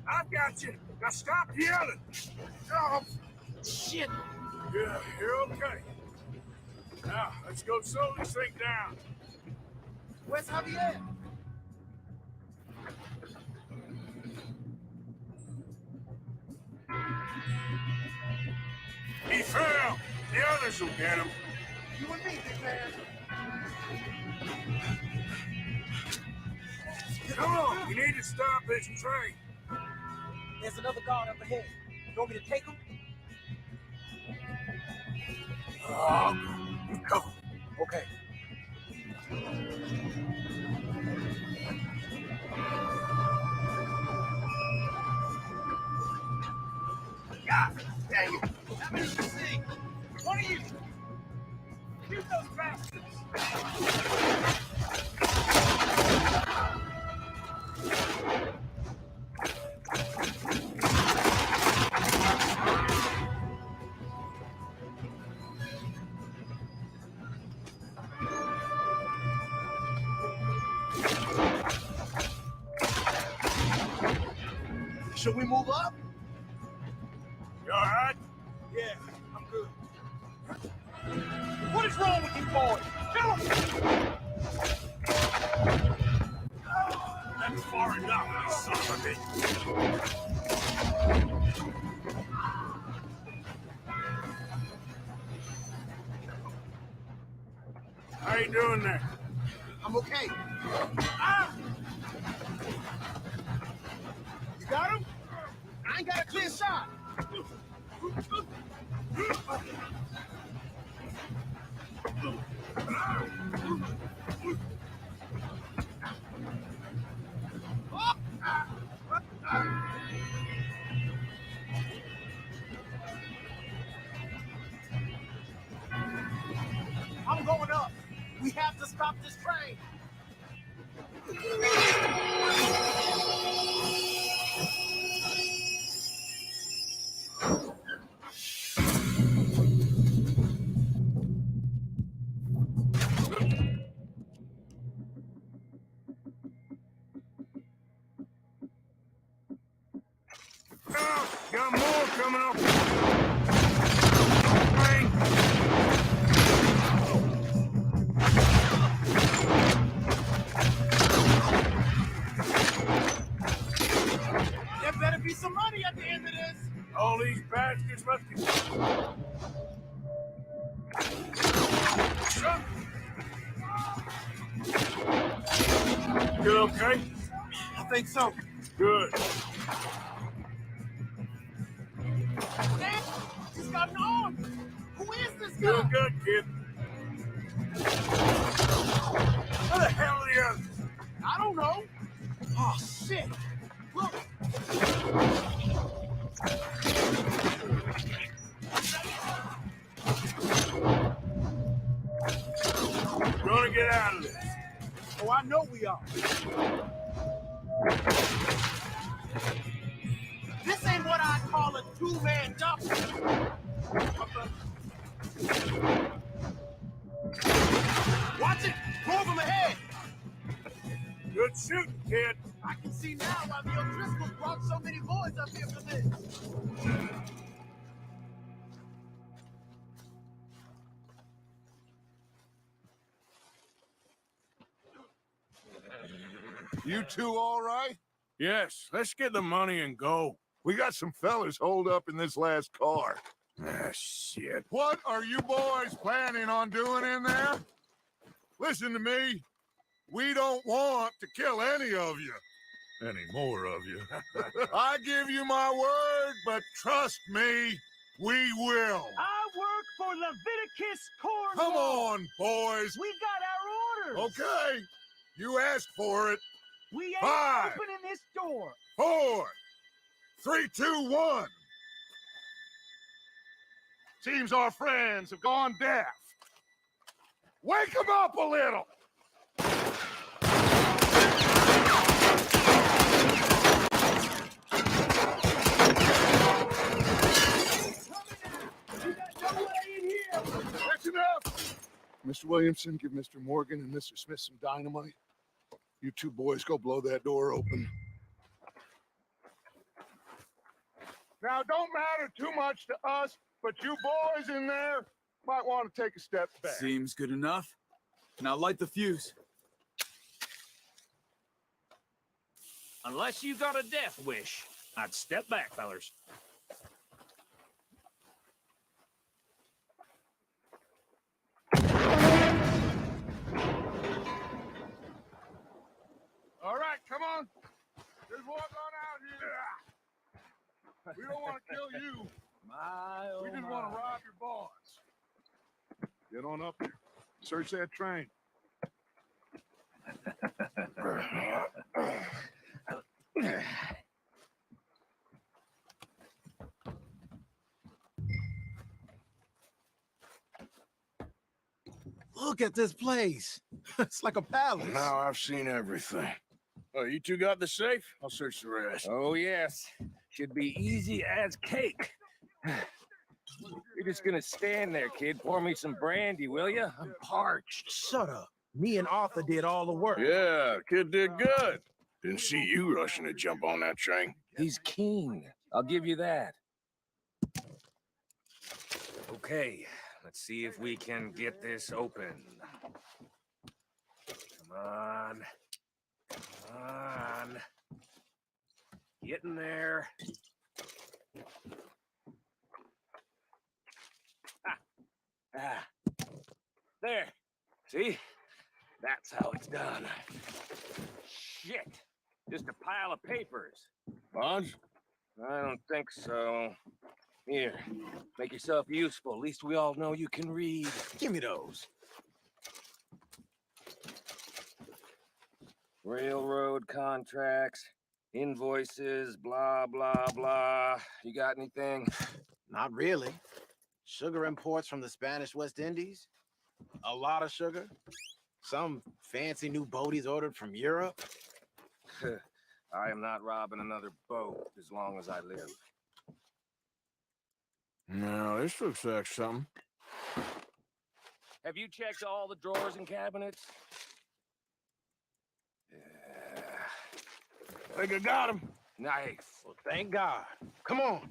I got you. Now stop yelling. Oh shit! Yeah, you're okay. Now, let's go slow this thing down. Where's Javier? He fell. The others will get him. You and me, big man. Come on, you need to stop this train. There's another guard up ahead. You want me to take him? Go. Okay. God dang it! How many you see? One of you! Shoot those bastards! Should we move up? You all right? Yeah, I'm good. What is wrong with you boys? Kill him! That's far enough, you son of a bitch. How you doing there? I'm okay. Ah! You got him? I ain't got a clear shot. I'm going up. We have to stop this train. Got more coming up. Train. There better be some money at the end of this. All these bastards must be. Son. You okay? I think so. Good. Man, he's got an arm. Who is this guy? Doing good, kid. Where the hell are the others? I don't know. Oh, shit. Look. We're gonna get out of this. Oh, I know we are. This ain't what I call a two-man duffel. Watch it. Move him ahead. shooting, kid. I can see now why the O'Driscolls brought so many boys up here for this. You two all right? Yes, let's get the money and go. We got some fellas holed up in this last car. Ah, shit. What are you boys planning on doing in there? Listen to me. We don't want to kill any of you. Any more of you. I give you my word, but trust me, we will. I work for Leviticus Cornwall. Come on, boys. We got our orders. Okay. You asked for it. We ain't 5, opening this door. 4, 3, 2, 1. Seems our friends have gone deaf. Wake them up a little. That's enough. Mr. Williamson, give Mr. Morgan and Mr. Smith some dynamite. You two boys go blow that door open. Now, don't matter too much to us, but you boys in there might want to take a step back. Seems good enough. Now light the fuse. Unless you got a death wish, I'd step back, fellers. All right, come on. Just walk on out here. We don't want to kill you. We just want to rob your boss. Get on up here. Search that train. Look at this place. It's like a palace. Now I've seen everything. Oh, you two got the safe? I'll search the rest. Oh, yes. Should be easy as cake. You're just gonna stand there, kid. Pour me some brandy, will you? I'm parched. Shut up. Me and Arthur did all the work. Yeah, kid did good. Didn't see you rushing to jump on that train. He's keen. I'll give you that. Okay, let's see if we can get this open. Come on. Come on. Get in there. Ah. There. See? That's how it's done. Shit. Just a pile of papers. Bonds? I don't think so. Here, make yourself useful. At least we all know you can read. Give me those. Railroad contracts, invoices, blah, blah, blah. You got anything? Not really. Sugar imports from the Spanish West Indies. A lot of sugar. Some fancy new boat he's ordered from Europe. I am not robbing another boat as long as I live. No, this looks like something. Have you checked all the drawers and cabinets? I think I got him. Nice. Well, thank God. Come on.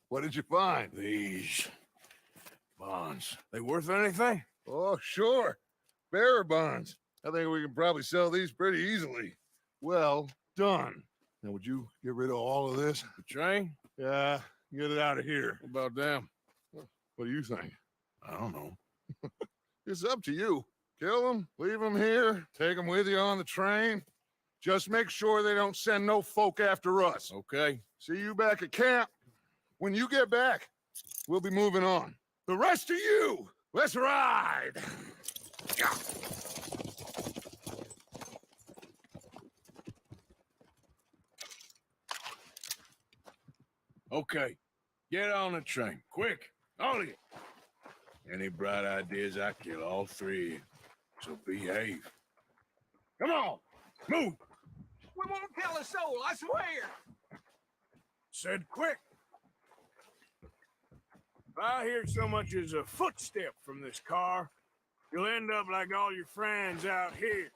What did you find? These bonds. They worth anything? Oh, sure. Bearer bonds. I think we can probably sell these pretty easily. Well done. Now, would you get rid of all of this? The train? Yeah, get it out of here. What about them? What do you think? I don't know. It's up to you. Kill them, leave them here, take them with you on the train. Just make sure they don't send no folk after us. Okay. See you back at camp. When you get back, we'll be moving on. The rest of you, let's ride. Okay. Get on the train. Quick. All of you. Any bright ideas, I kill all three. So behave. Come on. Move. We won't tell a soul, I swear. Said quick. If I hear so much as a footstep from this car, you'll end up like all your friends out here.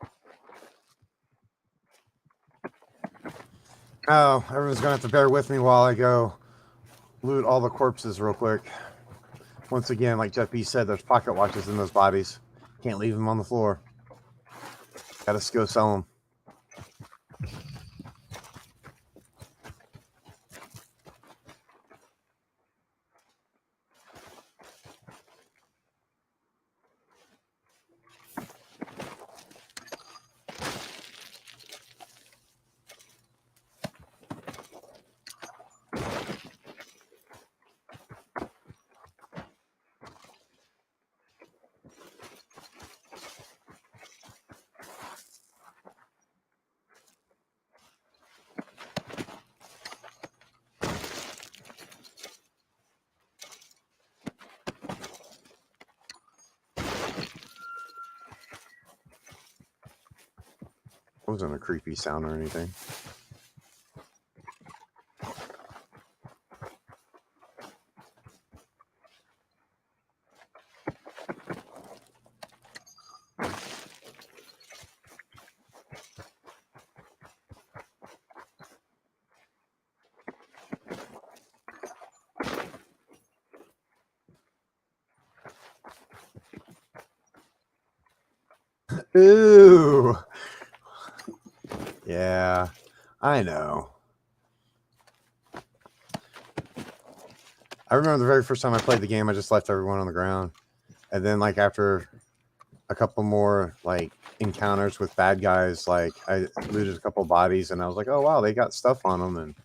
Oh, everyone's gonna have to bear with me while I go loot all the corpses real quick. Once again, like Jeff B said, there's pocket watches in those bodies. Can't leave them on the floor. Gotta go sell them. Wasn't a creepy sound or anything. Ooh. Yeah, I know. I remember the very first time I played the game, I just left everyone on the ground. And then, like, after a couple more, like, encounters with bad guys, like, I looted a couple bodies, and I was like, oh, wow, they got stuff on them. And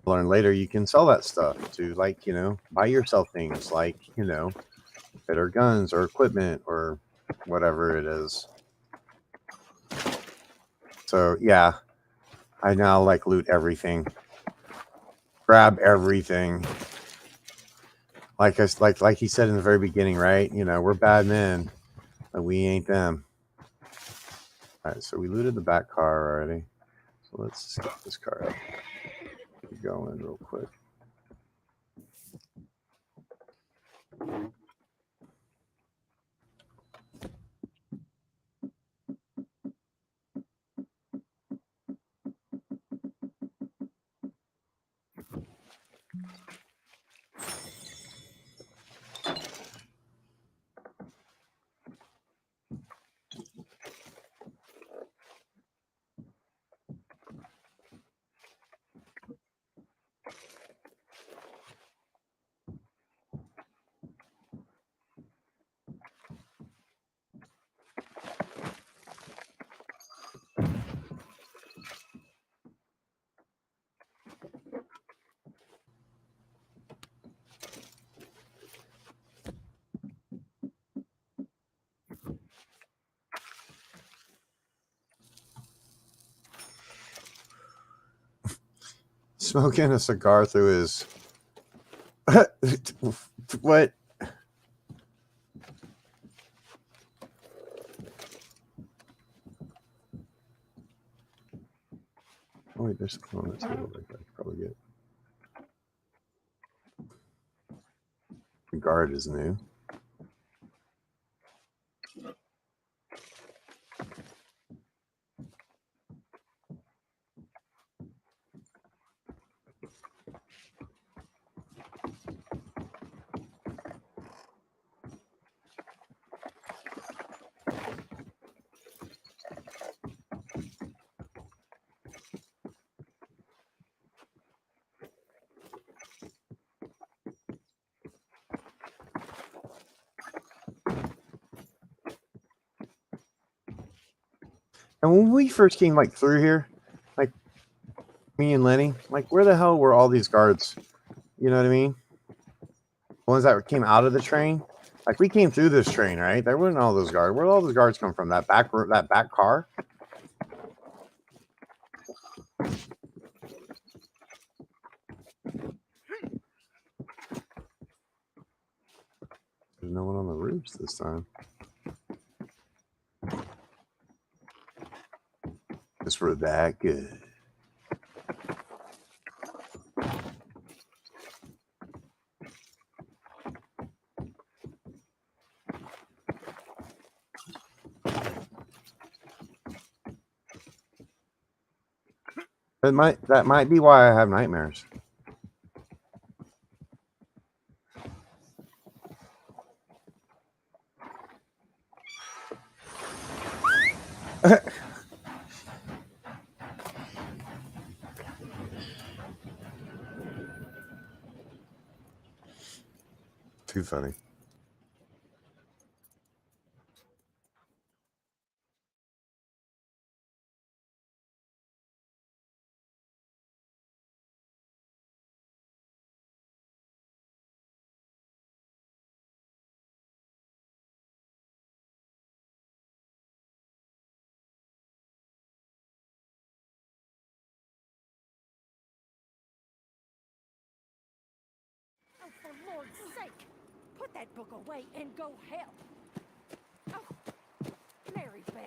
learn later you can sell that stuff to, like, you know, buy yourself things like, you know, better guns or equipment or whatever it is. So, yeah, I now, like, loot everything. Grab everything. Like he said in the very beginning, right? You know, we're bad men, but we ain't them. All right, so we looted the back car already. So let's get this car up. Keep going real quick. Smoking a cigar through his... What? Oh, wait, there's something on the table that I could probably get. The guard is new. And when we first came, like, through here, like, me and Lenny, like, where the hell were all these guards? You know what I mean? The ones that came out of the train? Like, we came through this train, right? There wasn't all those guards. Where did all those guards come from? That back car? There's no one on the roofs this time. Just for that good. That might be why I have nightmares. Too funny. Oh, for Lord's sake, put that book away and go help. Oh, Mary Beth.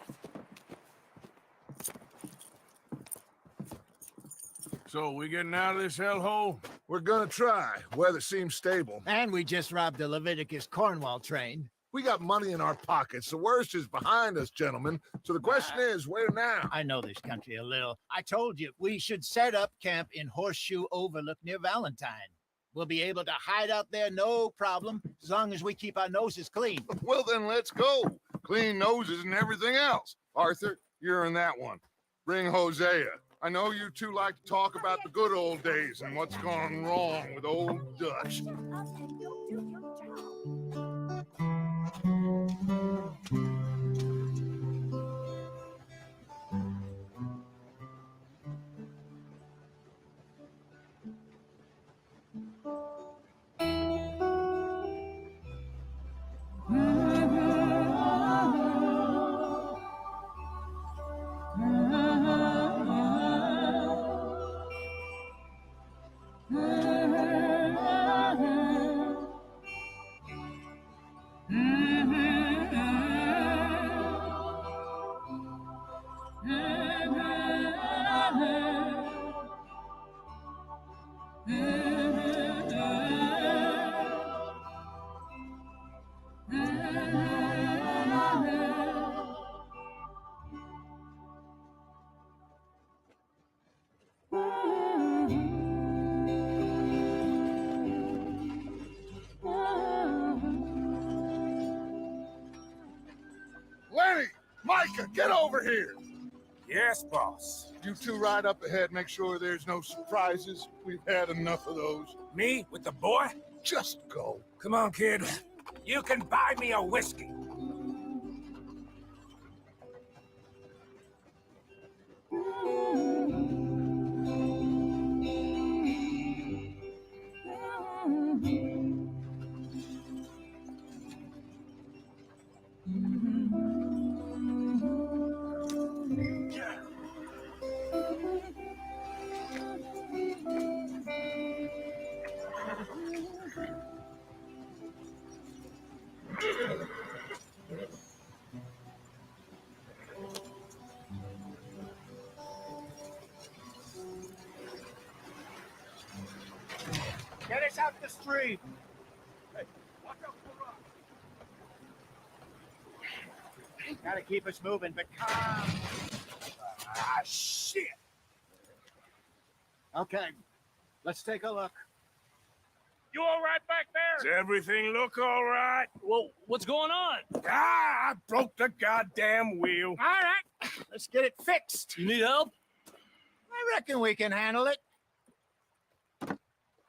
So we getting out of this hellhole? We're gonna try. Weather seems stable. And we just robbed the Leviticus Cornwall train. We got money in our pockets. The worst is behind us, gentlemen. So the question is, where now? I know this country a little. I told you we should set up camp in Horseshoe Overlook near Valentine. We'll be able to hide out there no problem, as long as we keep our noses clean. Well, then let's go. Clean noses and everything else. Arthur, you're in that one. Bring Hosea. I know you two like to talk about the good old days and what's gone wrong with old Dutch. Lenny! Micah, get over here! Yes, boss. You two ride up ahead, make sure there's no surprises. We've had enough of those. Me with the boy? Just go. Come on, kid. You can buy me a whiskey. Get us out the street. Hey, watch out for the rock. Gotta keep us moving, but calm. Ah, shit! Okay, let's take a look. You all right back Does there? everything look all right? Well, what's going on? Ah, I broke the goddamn wheel. All right, let's get it fixed. You need help? I reckon we can handle it.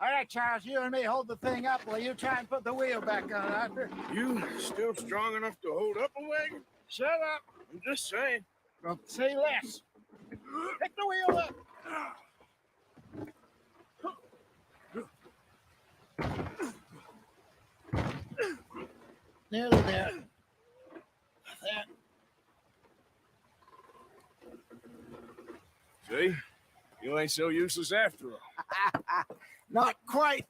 All right, Charles, you and me hold the thing up while you try and put the wheel back on, Arthur. You still strong enough to hold up a wagon? Shut up. I'm just saying. Well, say less. Pick the wheel up. Nearly there. There. See? You ain't so useless after all. Not quite.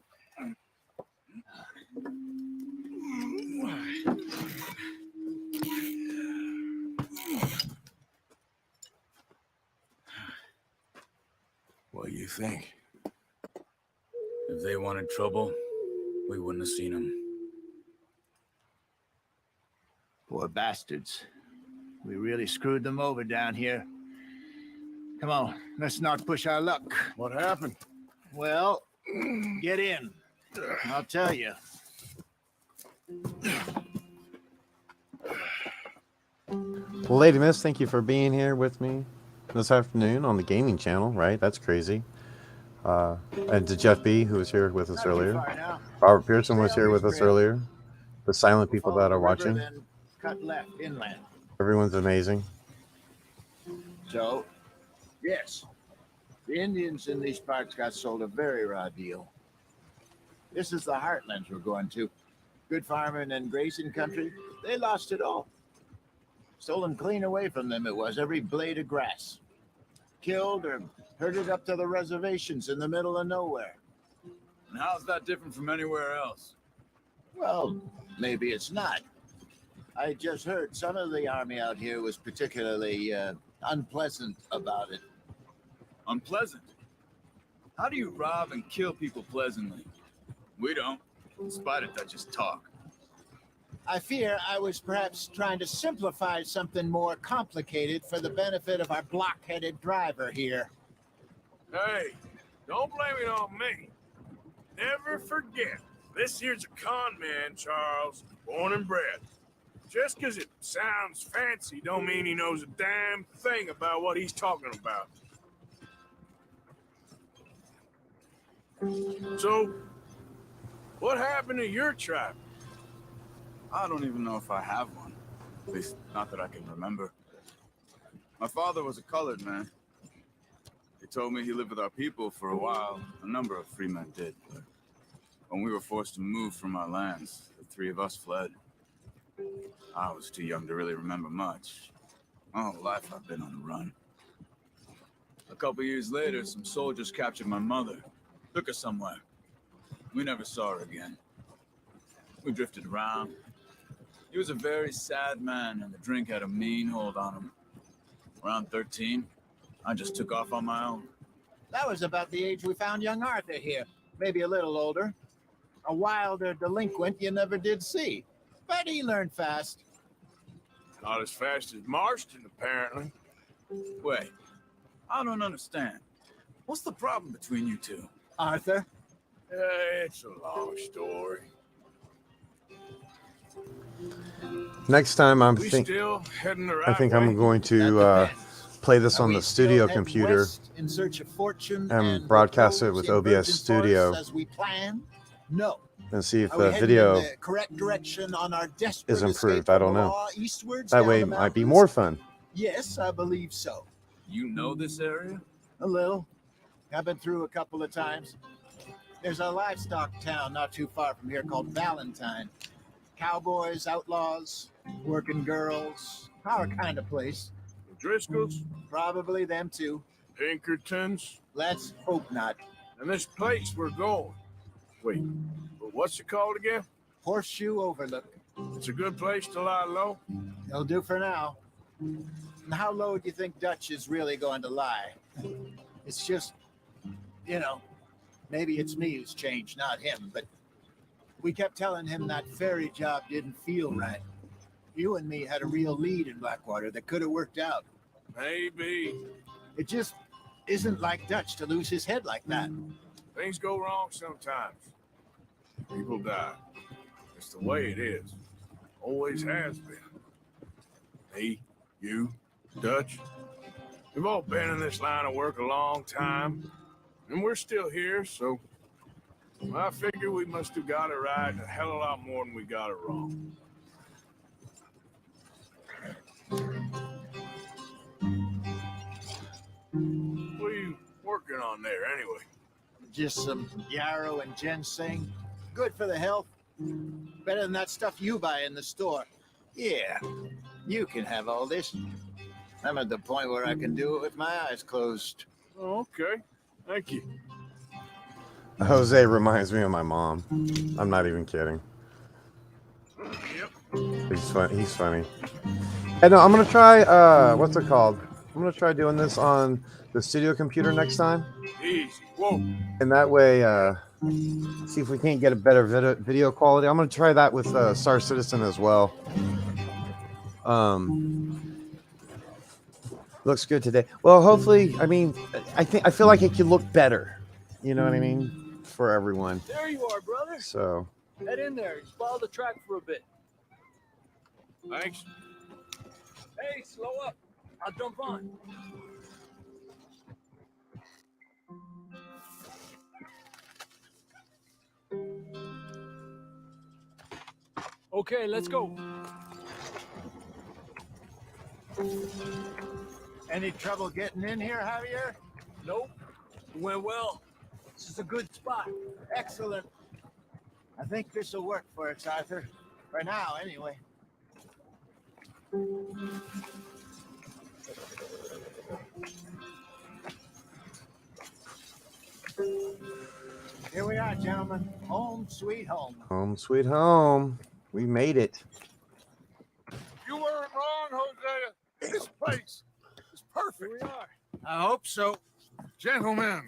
What do you think? If they wanted trouble, we wouldn't have seen them. Poor bastards. We really screwed them over down here. Come on, let's not push our luck. What happened? Well, get in. I'll tell you. Well, Lady Miss, thank you for being here with me this afternoon on the gaming channel, right? That's crazy. And to Jeff B, who was here with us earlier. Robert Pearson was here with us earlier. The silent people that are watching. Then cut left inland. Everyone's amazing. So, yes, the Indians in these parts got sold a very raw deal. This is the heartlands we're going to. Good farming and grazing country. They lost it all. Stolen clean away from them it was, every blade of grass. Killed or herded up to the reservations in the middle of nowhere. And how's that different from anywhere else? Well, maybe it's not. I just heard some of the army out here was particularly unpleasant about it. Unpleasant? How do you rob and kill people pleasantly? We don't, despite it, that just talk. I fear I was perhaps trying to simplify something more complicated for the benefit of our block-headed driver here. Hey, don't blame it on me. Never forget, this here's a con man, Charles, born and bred. Just 'cause it sounds fancy don't mean he knows a damn thing about what he's talking about. So, what happened to your tribe? I don't even know if I have one. At least, not that I can remember. My father was a colored man. He told me he lived with our people for a while. A number of free men did. But when we were forced to move from our lands, the three of us fled. I was too young to really remember much. My whole life I've been on the run. A couple years later, some soldiers captured my mother. Took her somewhere. We never saw her again. We drifted around. He was a very sad man, and the drink had a mean hold on him. Around 13, I just took off on my own. That was about the age we found young Arthur here. Maybe a little older. A wilder delinquent you never did see. But he learned fast. Not as fast as Marston, apparently. Wait, I don't understand. What's the problem between you two? Arthur? It's a long story. Next time, We still heading the right I think way? I'm going to play this on the studio computer In search of fortune and broadcast it with OBS Studio as we planned? No. and see if Are we the heading video in the correct direction on our desperate is escape improved. I don't from the know. law eastwards That down way the it might be mountains? more fun. Yes, I believe so. You know this area? A little. I've been through a couple of times. There's a livestock town not too far from here called Valentine. Cowboys, outlaws, working girls, our kind of place. Driscolls? Probably them too. Pinkertons? Let's hope not. And this place we're going. Wait, but what's it called again? Horseshoe Overlook. It's a good place to lie low. It'll do for now. And how low do you think Dutch is really going to lie? It's just, maybe it's me who's changed, not him, but we kept telling him that ferry job didn't feel right. You and me had a real lead in Blackwater that could have worked out. Maybe. It just isn't like Dutch to lose his head like that. Things go wrong sometimes. People die. It's the way it is. Always has been. Me, you, Dutch. We've all been in this line of work a long time. And we're still here, so I figure we must have got it right a hell of a lot more than we got it wrong. What are you working on there, anyway? Just some yarrow and ginseng. Good for the health. Better than that stuff you buy in the store. Yeah, you can have all this. I'm at the point where I can do it with my eyes closed. Oh, okay. Thank you. Jose reminds me of my mom. I'm not even kidding. Yep. He's funny. Hey, no, I'm gonna try. What's it called? I'm gonna try doing this on the studio computer next time. Easy. Whoa. And that way, see if we can't get a better video quality. I'm gonna try that with Star Citizen as well. Looks good today. Well, hopefully, I mean, I feel like it could look better. You know what I mean? For everyone. There you are, brother. So Head in there. Just follow the track for a bit. Thanks. Hey, slow up. I'll jump on. Okay, let's go. Any trouble getting in here, Javier? Nope. It went well. This is a good spot. Excellent. I think this will work for us, Arthur. For now, anyway. Here we are, gentlemen. Home sweet home. home sweet home. We made it. You weren't wrong, Hosea. This place is perfect. Here we are. I hope so. Gentlemen,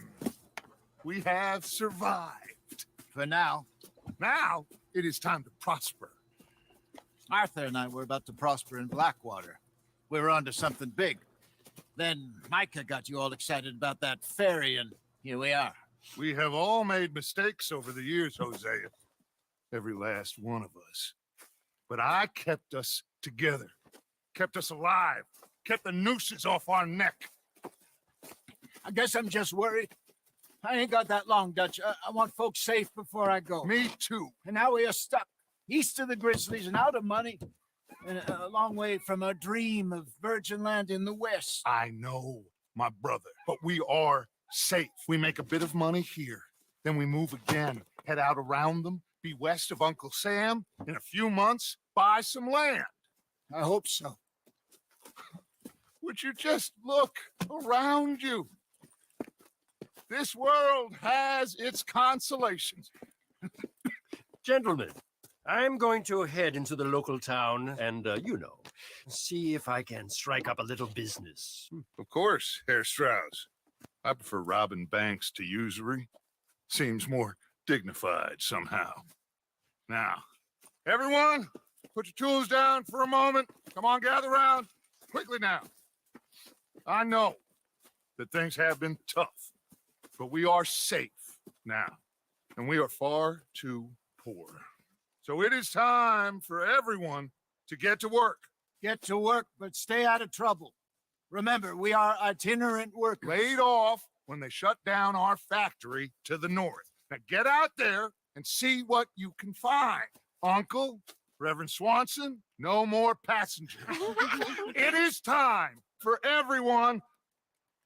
we have survived. For now. Now it is time to prosper. Arthur and I were about to prosper in Blackwater. We were onto something big. Then Micah got you all excited about that ferry, and here we are. We have all made mistakes over the years, Hosea. Every last one of us. But I kept us together, kept us alive, kept the nooses off our neck. I guess I'm just worried. I ain't got that long, Dutch. I want folks safe before I go. Me too. And now we are stuck east of the Grizzlies and out of money and a long way from a dream of virgin land in the west. I know, my brother, but we are safe. We make a bit of money here, then we move again, head out around them, be west of Uncle Sam. In a few months, buy some land. I hope so. Would you just look around you? This world has its consolations. Gentlemen, I'm going to head into the local town and, see if I can strike up a little business. Of course, Herr Strauss. I prefer robbing banks to usury. Seems more dignified somehow. Now, everyone, put your tools down for a moment. Come on, gather round. Quickly now. I know that things have been tough, but we are safe now, and we are far too poor. So it is time for everyone to get to work. Get to work, but stay out of trouble. Remember, we are itinerant workers. Laid off when they shut down our factory to the north. Now get out there and see what you can find. Uncle, Reverend Swanson, no more passengers. It is time for everyone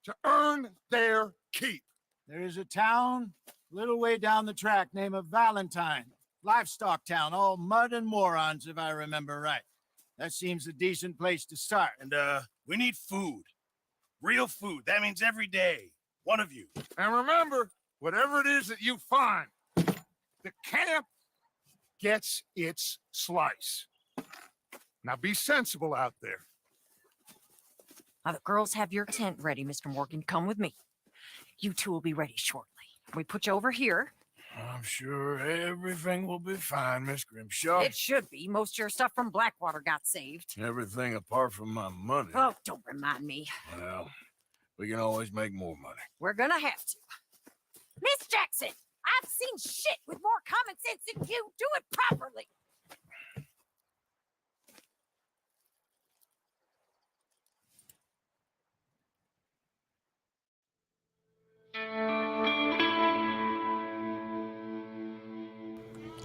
to earn their keep. There is a town a little way down the track named Valentine. Livestock town, all mud and morons, if I remember right. That seems a decent place to start. And we need food. Real food. That means every day. One of you. And remember, whatever it is that you find, the camp gets its slice. Now be sensible out there. Now the girls have your tent ready, Mr. Morgan. Come with me. You two will be ready shortly. We put you over here. I'm sure everything will be fine, Miss Grimshaw. It should be. Most of your stuff from Blackwater got saved. Everything apart from my money. Oh, don't remind me. Well, we can always make more money. We're gonna have to. Miss Jackson, I've seen shit with more common sense than you. Do it properly.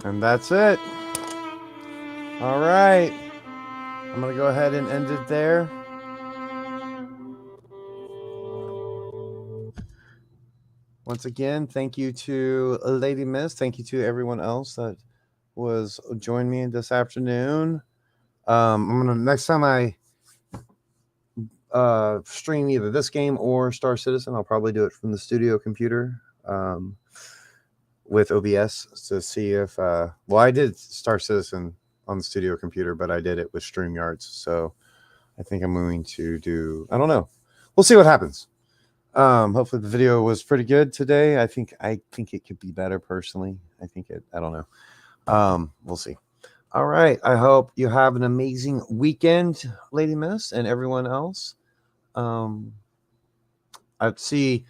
And that's it. All right. I'm going to go ahead and end it there. Once again, thank you to Lady Miss. Thank you to everyone else that was joining me this afternoon. Next time I stream either this game or Star Citizen, I'll probably do it from the studio computer. With OBS to see if I did Star Citizen on the studio computer, but I did it with StreamYards. So I think I'm going to do, I don't know. We'll see what happens. Hopefully the video was pretty good today. I think it could be better personally. I don't know. We'll see. All right. I hope you have an amazing weekend, Lady Miss, and everyone else. I'd see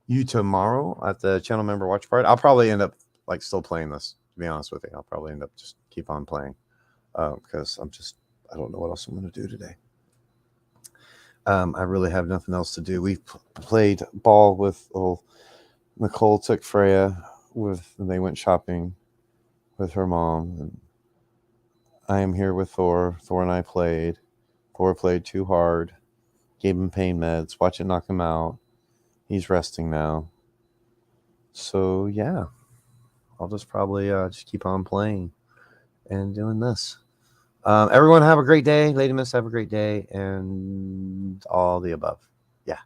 you tomorrow at the channel member watch party. I'll probably end up like still playing this, to be honest with you. I'll probably end up just keep on playing because I don't know what else I'm going to do today. I really have nothing else to do. We played ball with Nicole took Freya and they went shopping with her mom, and I am here with Thor. Thor and I played. Thor played too hard. Gave him pain meds. Watch it knock him out. He's resting now. So yeah, I'll just probably just keep on playing and doing this. Everyone have a great day. Lady Miss, have a great day, and all the above. Yeah.